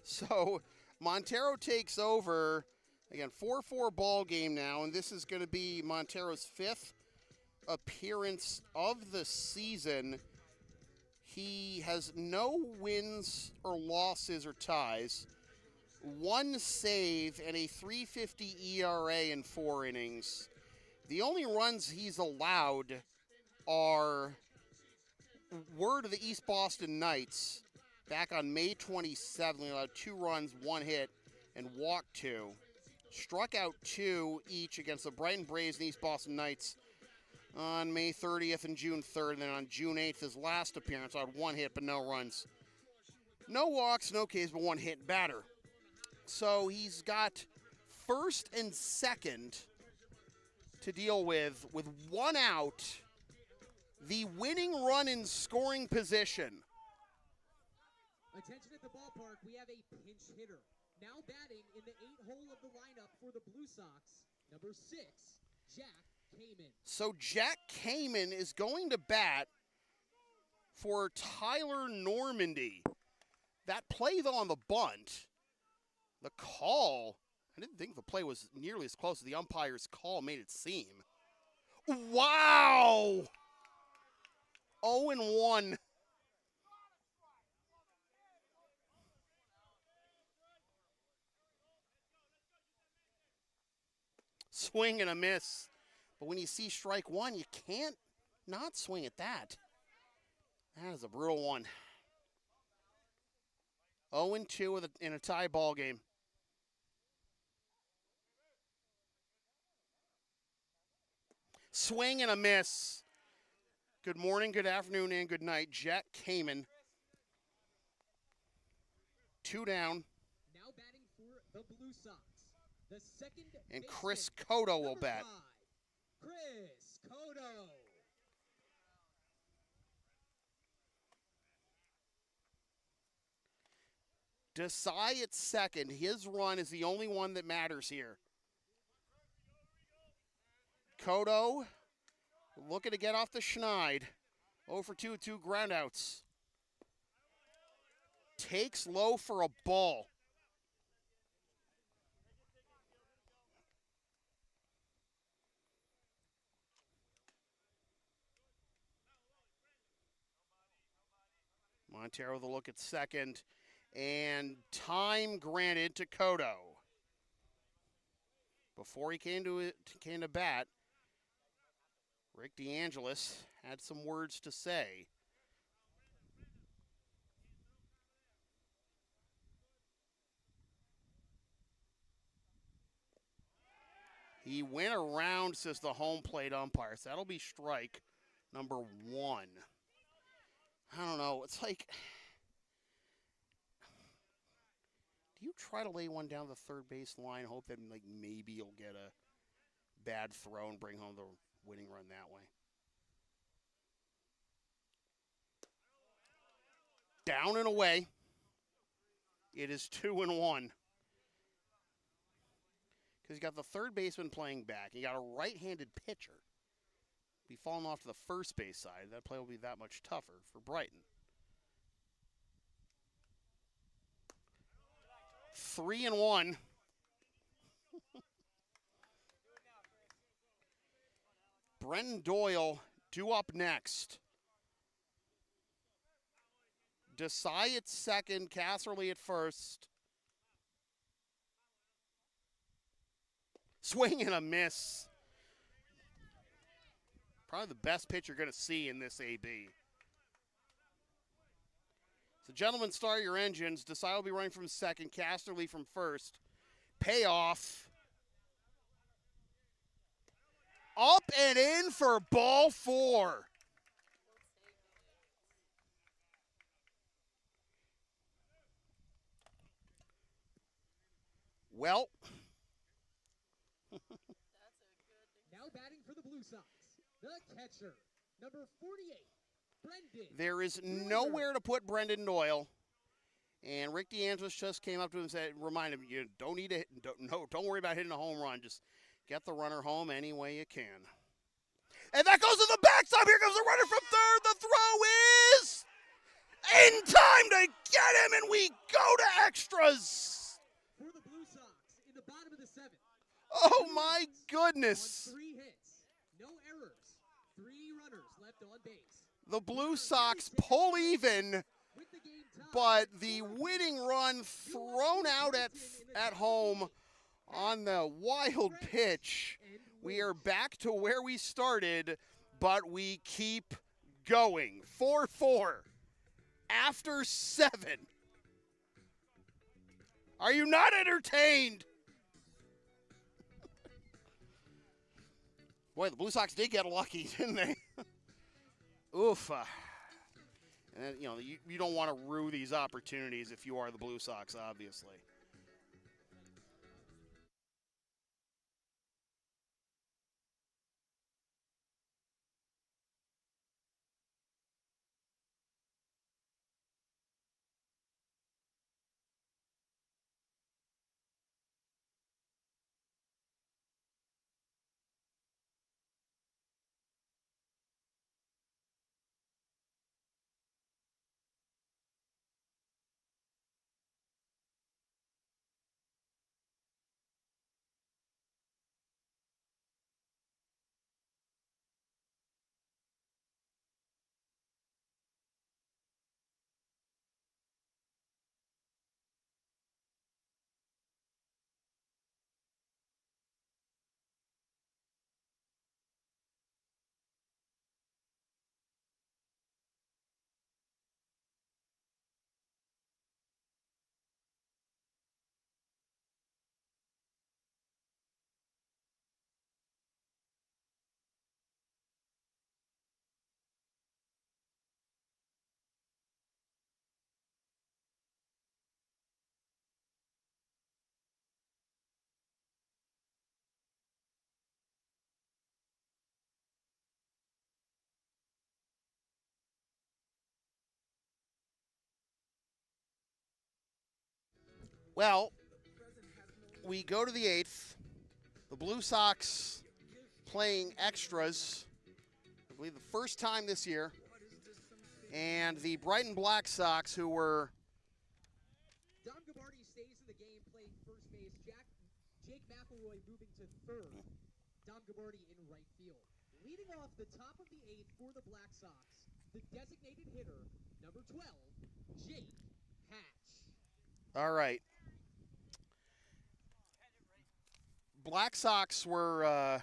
Speaker 2: So Montero takes over. Again, 4-4 ball game now, and this is going to be Montero's 5th appearance of the season. He has no wins or losses or ties, 1 save and a 3.50 ERA in 4 innings. The only runs he's allowed were to the East Boston Knights back on May 27th. He allowed 2 runs, 1 hit, and walked 2. Struck out 2 each against the Brighton Braves and East Boston Knights on May 30th and June 3rd. And then on June 8th, his last appearance, on 1 hit but no runs. No walks, no Ks, but 1 hit batter. So he's got first and second to deal with 1 out. The winning run in scoring position.
Speaker 1: Attention at the ballpark, we have a pinch hitter. Now batting in the 8th hole of the lineup for the Blue Sox, number 6, Jack Kamen.
Speaker 2: So Jack Kamen is going to bat for Tyler Normandy. That play, though, on the bunt, the call, I didn't think the play was nearly as close as the umpire's call made it seem. Wow! 0-1. Swing and a miss. But when you see strike 1, you can't not swing at that. That is a brutal one. 0-2 in a tie ball game. Swing and a miss. Good morning, good afternoon, and good night. Jack Kamen. 2 down.
Speaker 1: Now batting for the Blue Sox, the second
Speaker 2: And
Speaker 1: baseman,
Speaker 2: Chris Cotto will
Speaker 1: number
Speaker 2: bat.
Speaker 1: 5, Chris Cotto.
Speaker 2: Desai at second. His run is the only one that matters here. Cotto looking to get off the schneid. 0 for 2 with 2 groundouts. Takes low for a ball. Montero with a look at second. And time granted to Cotto. Before he came to bat, Rick DeAngelis had some words to say. He went around, says the home plate umpire. So that'll be strike number 1. I don't know. It's like, do you try to lay one down the third base line, hope that like maybe you'll get a bad throw and bring home the winning run that way? Down and away. It is 2-1. Because you got the third baseman playing back. You got a right-handed pitcher. Be falling off to the first base side. That play will be that much tougher for Brighton. 3-1. Brenton Doyle due up next. Desai at second, Casserly at first. Swing and a miss. Probably the best pitch you're going to see in this AB. So, gentlemen, start your engines. Desai will be running from second, Casserly from first. Payoff. Up and in for ball 4. Well.
Speaker 1: Now batting for the Blue Sox, the catcher, number 48, Brendan.
Speaker 2: There is
Speaker 1: Doyle.
Speaker 2: nowhere to put Brendan Doyle. And Rick DeAngelis just came up to him and said, reminded him, you don't need to, don't worry about hitting a home run. Just get the runner home any way you can. And that goes to the backstop. Here comes the runner from third. The throw is in time to get him, and we go to extras.
Speaker 1: For the Blue Sox, in the bottom of the seventh.
Speaker 2: Oh, my goodness.
Speaker 1: On 3 hits, no errors, 3 runners left on base.
Speaker 2: The Blue Sox pull even,
Speaker 1: With the game tied,
Speaker 2: but the winning run thrown out at home on the wild pitch. We are back to where we started, but we keep going. 4-4 after 7. Are you not entertained? Boy, the Blue Sox did get lucky, didn't they? Oof. And, you know, you don't want to rue these opportunities if you are the Blue Sox, obviously. Well, we go to the 8th. The Blue Sox playing extras, I believe the first time this year. And the Brighton Black Sox, who were...
Speaker 1: Dom Gabarty stays in the game playing first base. Jake McElroy moving to third. Dom Gabarty in right field. Leading off the top of the 8th for the Black Sox, the designated hitter, number 12, Jake Hatch.
Speaker 2: All right. Black Sox were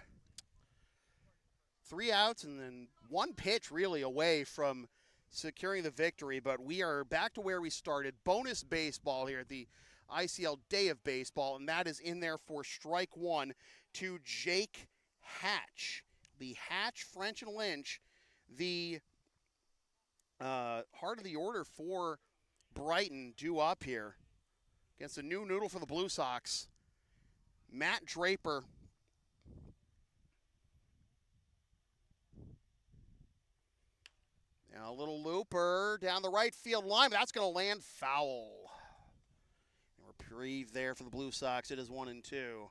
Speaker 2: 3 outs and then 1 pitch really away from securing the victory, but we are back to where we started. Bonus baseball here at the ICL Day of Baseball, and that is in there for strike 1 to Jake Hatch. The Hatch, French, and Lynch, the heart of the order for Brighton due up here against a new noodle for the Blue Sox. Matt Draper. And a little looper down the right field line, but that's going to land foul. And reprieve there for the Blue Sox. It is 1-2.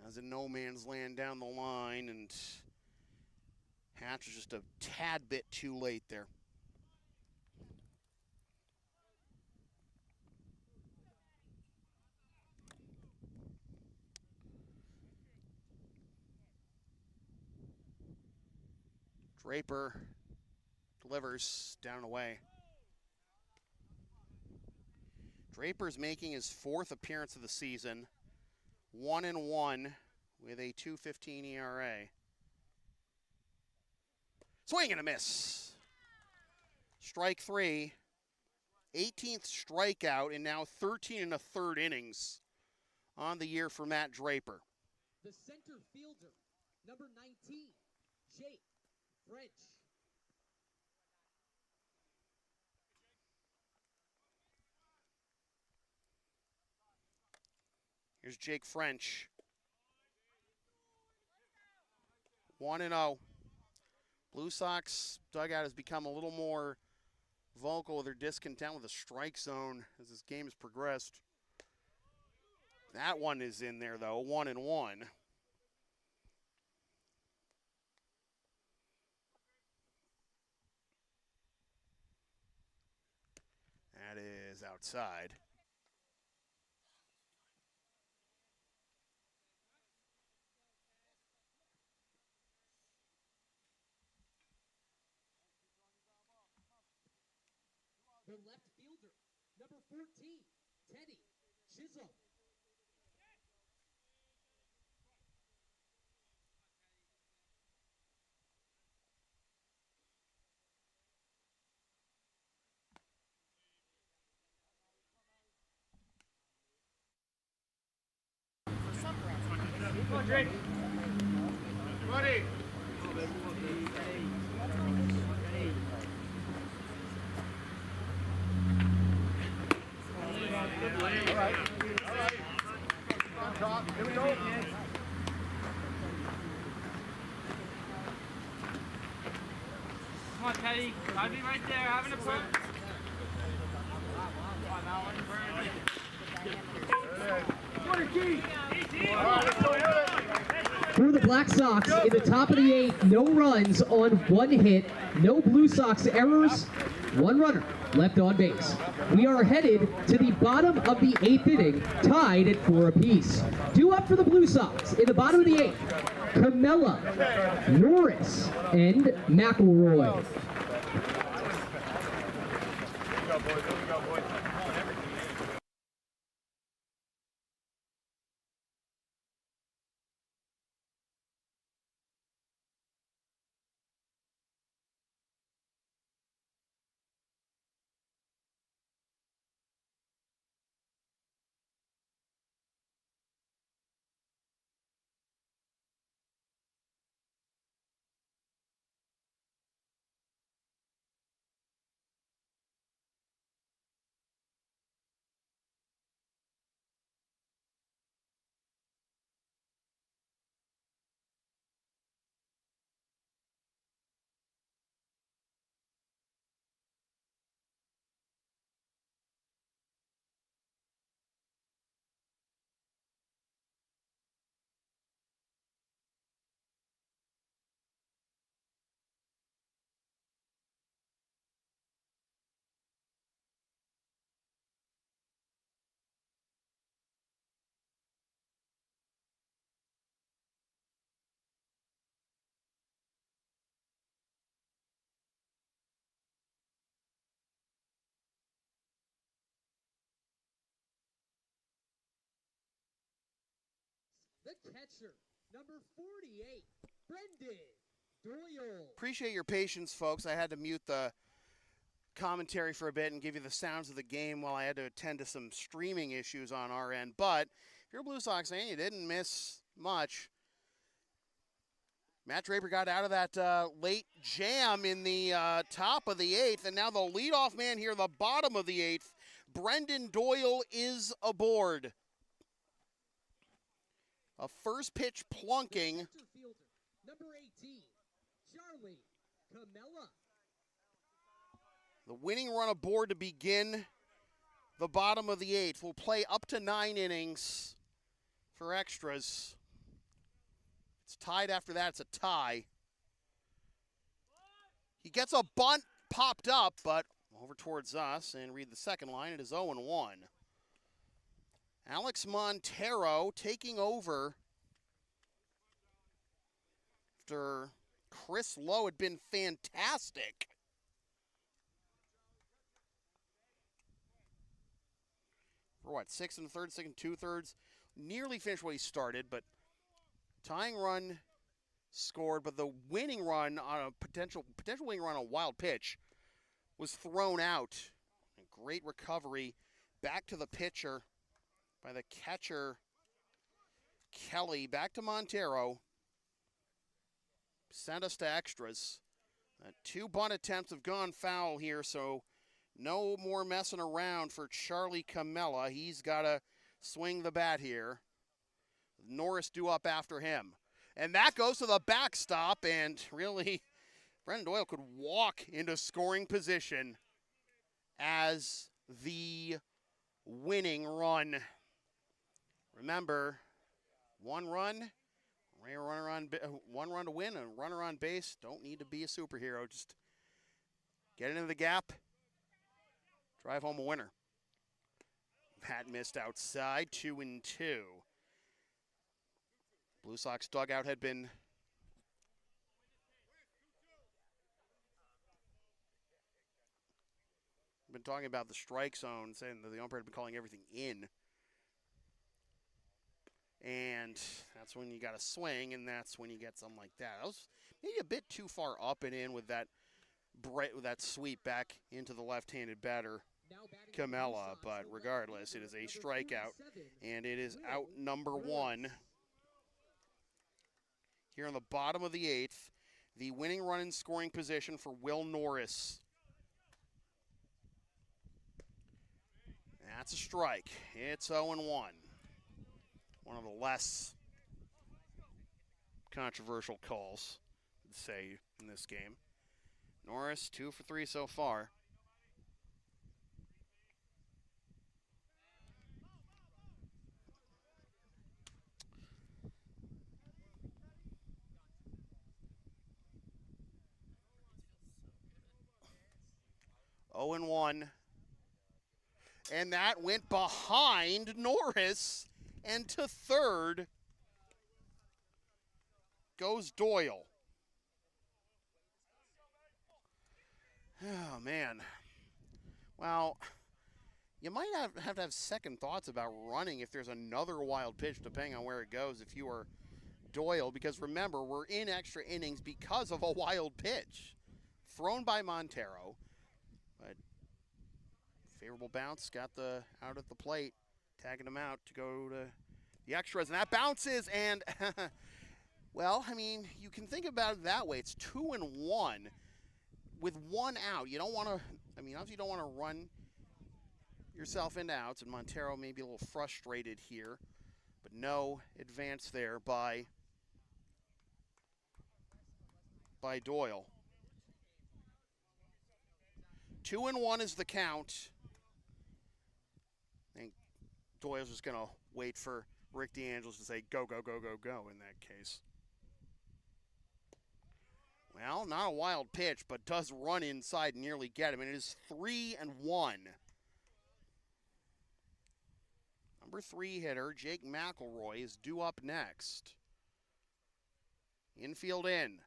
Speaker 2: As in no man's land down the line, and Hatch is just a tad bit too late there. Draper delivers down and away. Draper's making his 4th appearance of the season. 1-1 with a 2.15 ERA. Swing and a miss. Strike 3. 18th strikeout and now 13 1/3 innings on the year for Matt Draper.
Speaker 1: The center fielder, number 19, Jake French.
Speaker 2: Here's Jake French. 1-0. Blue Sox dugout has become a little more vocal with their discontent with the strike zone as this game has progressed. That one is in there, though, 1-1. That is outside.
Speaker 1: The left fielder, number 14, Teddy Chisholm.
Speaker 4: Come on, Drake. Buddy. All right. Here we go. Come on, Teddy. I'll be right there having a punt.
Speaker 1: For the Black Sox, in the top of the 8th, no runs on 1 hit, no Blue Sox errors, 1 runner left on base. We are headed to the bottom of the 8th inning, tied at 4 apiece. Due up for the Blue Sox in the bottom of the 8th, Camella, Norris, and McElroy. The catcher, number 48, Brendan Doyle.
Speaker 2: Appreciate your patience, folks. I had to mute the commentary for a bit and give you the sounds of the game while I had to attend to some streaming issues on our end. But if you're a Blue Sox fan, you didn't miss much. Matt Draper got out of that late jam in the top of the 8th, and now the leadoff man here, the bottom of the 8th, Brendan Doyle is aboard. A first pitch plunking.
Speaker 1: Center fielder, number 18, Charlie Camella.
Speaker 2: The winning run aboard to begin the bottom of the 8th. We'll play up to 9 innings for extras. It's tied after that. It's a tie. He gets a bunt popped up, but over towards us, and read the second line. It is 0-1. Alex Montero taking over after Chris Lowe had been fantastic. For what, 6 1/3, 6 2/3? Nearly finished what he started, but tying run scored, but the winning run on a potential winning run on a wild pitch was thrown out. A great recovery back to the pitcher by the catcher, Kelly. Back to Montero. Sent us to extras. 2 bunt attempts have gone foul here, so no more messing around for Charlie Camella. He's got to swing the bat here. Norris due up after him. And that goes to the backstop, and really, Brendan Doyle could walk into scoring position. as the winning run. Remember, one run to win, a runner on base. Don't need to be a superhero. Just get into the gap, drive home a winner. Pat missed outside, 2-2. Blue Sox dugout had been talking about the strike zone, saying that the umpire had been calling everything in. And that's when you got to swing, and that's when you get something like that. I was maybe a bit too far up and in with that sweep back into the left-handed batter, Camella. But regardless, it is a strikeout, and it is out number 1. Here in the bottom of the 8th, the winning run in scoring position for Will Norris. That's a strike. It's 0-1. One of the less controversial calls, I'd say, in this game. Norris, 2 for 3 so far. Oh and 1. And that went behind Norris, and to third goes Doyle. Oh, man. Well, you might have to have second thoughts about running if there's another wild pitch, depending on where it goes, if you are Doyle, because remember, we're in extra innings because of a wild pitch thrown by Montero. But favorable bounce, got the out at the plate, tagging him out to go to the extras, and that bounces, and well, I mean, you can think about it that way. It's 2-1 with 1 out. You don't want to, I mean, obviously you don't want to run yourself into outs, and Montero may be a little frustrated here, but no advance there by Doyle. 2-1 is the count. I think Doyle's just going to wait for Rick DeAngelis to say go, go, go, go, go in that case. Well, not a wild pitch, but does run inside and nearly get him. And it is 3-1. Number 3 hitter, Jake McElroy, is due up next. Infield in.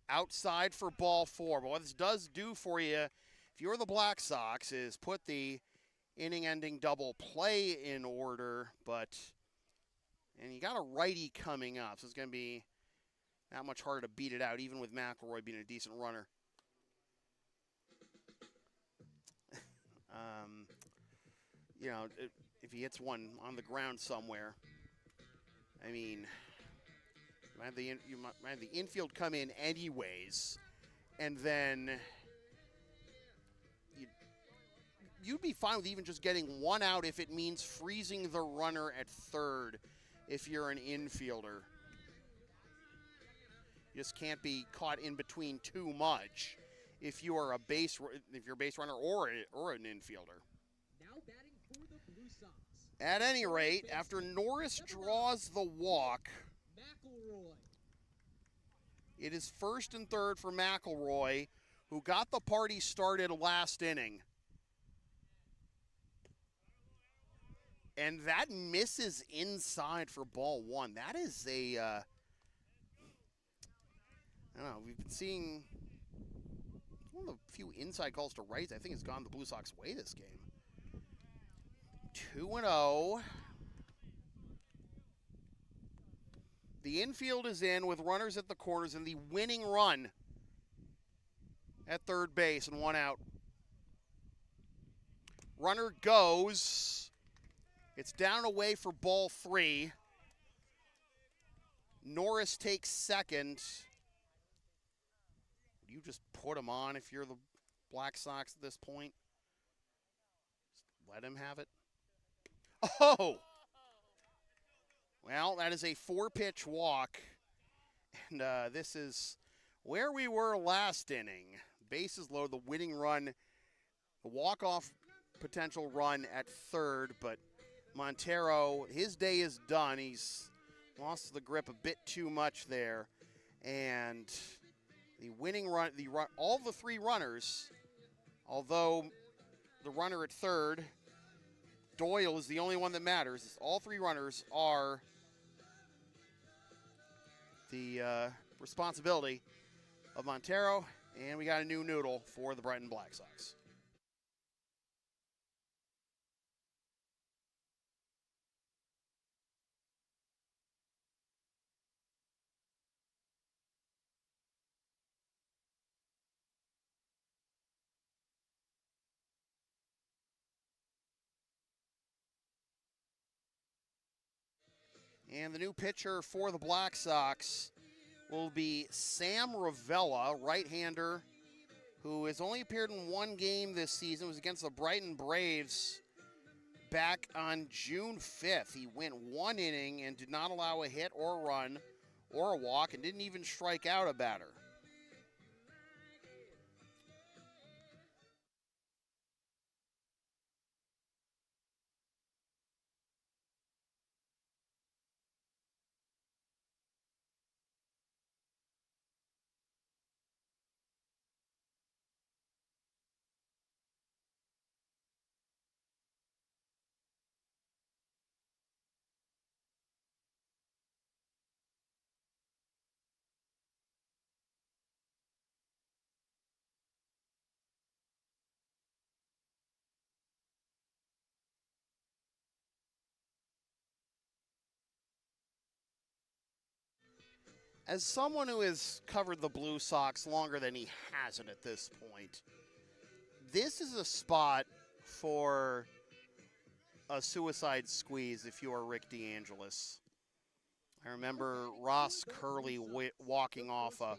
Speaker 2: Outside for ball 4. But what this does do for you, if you're the Black Sox, is put the inning-ending double play in order. And you got a righty coming up, so it's going to be that much harder to beat it out, even with McElroy being a decent runner. You know, if he hits one on the ground somewhere, I mean, you might have the infield come in anyways, and then you'd be fine with even just getting 1 out if it means freezing the runner at third if you're an infielder. You just can't be caught in between too much if you are a base runner or an infielder.
Speaker 1: Now batting for the Blue Sox.
Speaker 2: At any rate, after Norris draws the walk,
Speaker 1: McElroy.
Speaker 2: it is 1st and 3rd for McElroy, who got the party started last inning. And that misses inside for ball 1. That is a, I don't know, we've been seeing one of the few inside calls to rights. I think it's gone the Blue Sox way this game. 2-0. The infield is in with runners at the corners and the winning run at third base and 1 out. Runner goes. It's down away for ball 3. Norris takes second. You just put him on if you're the Black Sox at this point. Just let him have it. Oh! Well, that is a 4-pitch walk. And this is where we were last inning. Bases loaded, the winning run a walk-off potential run at third, but Montero, his day is done. He's lost the grip a bit too much there. And the winning run, all the three runners, although the runner at third, Doyle, is the only one that matters. All three runners are the responsibility of Montero, and we got a new noodle for the Brighton Black Sox. And the new pitcher for the Black Sox will be Sam Ravella, right-hander, who has only appeared in one game this season. It was against the Brighton Braves back on June 5th. He went one inning and did not allow a hit or a run or a walk, and didn't even strike out a batter. As someone who has covered the Blue Sox longer than he hasn't at this point, this is a spot for a suicide squeeze if you are Rick DeAngelis. I remember Ross Curley walking off a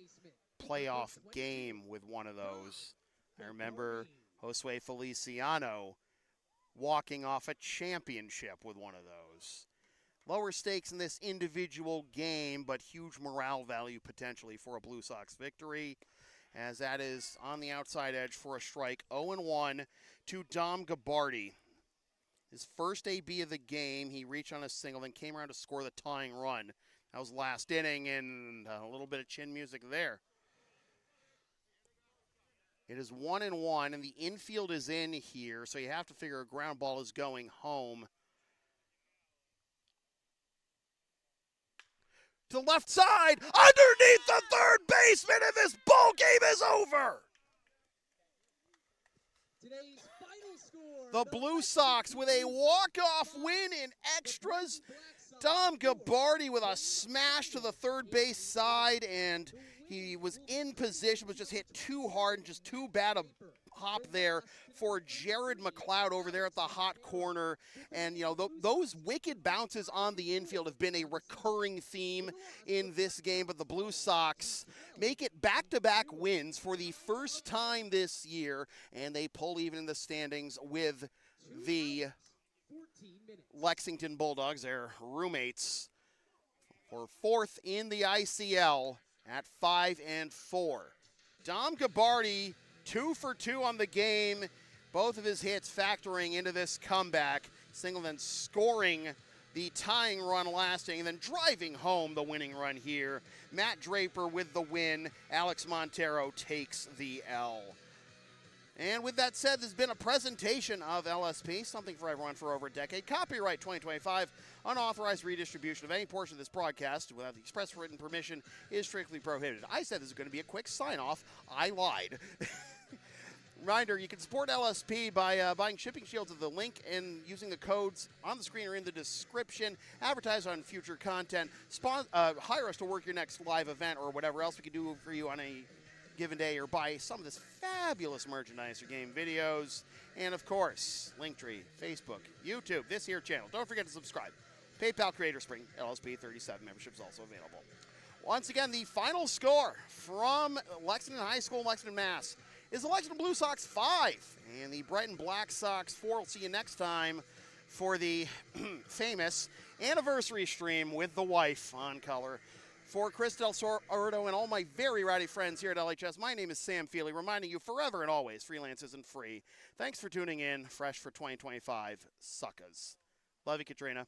Speaker 2: playoff game with one of those. I remember Josue Feliciano walking off a championship with one of those. Lower stakes in this individual game, but huge morale value potentially for a Blue Sox victory, as that is on the outside edge for a strike. 0-1 to Dom Gabardi. His first AB of the game, he reached on a single, then came around to score the tying run. That was last inning, and a little bit of chin music there. It is 1-1, and the infield is in here, so you have to figure a ground ball is going home. To the left side, underneath the third baseman, and this ball game is over.
Speaker 1: Today's final score.
Speaker 2: The Blue Sox with a walk-off win in extras. Dom Gabardi with a smash to the third base side, and he was in position, but just hit too hard and just too bad a hop there for Jared McLeod over there at the hot corner. And, you know, those wicked bounces on the infield have been a recurring theme in this game, but the Blue Sox make it back-to-back wins for the first time this year, and they pull even in the standings with the Lexington Bulldogs, their roommates, for fourth in the ICL at 5-4. Dom Gabardi, 2 for 2 on the game. Both of his hits factoring into this comeback. Singleton scoring the tying run last inning, and then driving home the winning run here. Matt Draper with the win. Alex Montero takes the L. And with that said, this has been a presentation of LSP, something for everyone for over a decade. Copyright 2025. Unauthorized redistribution of any portion of this broadcast without the express written permission is strictly prohibited. I said this is going to be a quick sign-off. I lied. Reminder, you can support LSP by buying shipping shields at the link and using the codes on the screen or in the description. Advertise on future content. Hire us to work your next live event or whatever else we can do for you on a given day, or buy some of this fabulous merchandise or game videos. And of course, Linktree, Facebook, YouTube, this here channel. Don't forget to subscribe. PayPal Creator Spring, LSP 37 membership is also available. Once again, the final score from Lexington High School, Lexington, Mass. is the Lexington Blue Sox 5 and the Brighton Black Sox 4. We'll see you next time for the famous anniversary stream with the wife on color For Chris Del Sordo and all my very rowdy friends here at LHS, my name is Sam Feely, reminding you forever and always, freelance isn't free. Thanks for tuning in. Fresh for 2025, suckers. Love you, Katrina.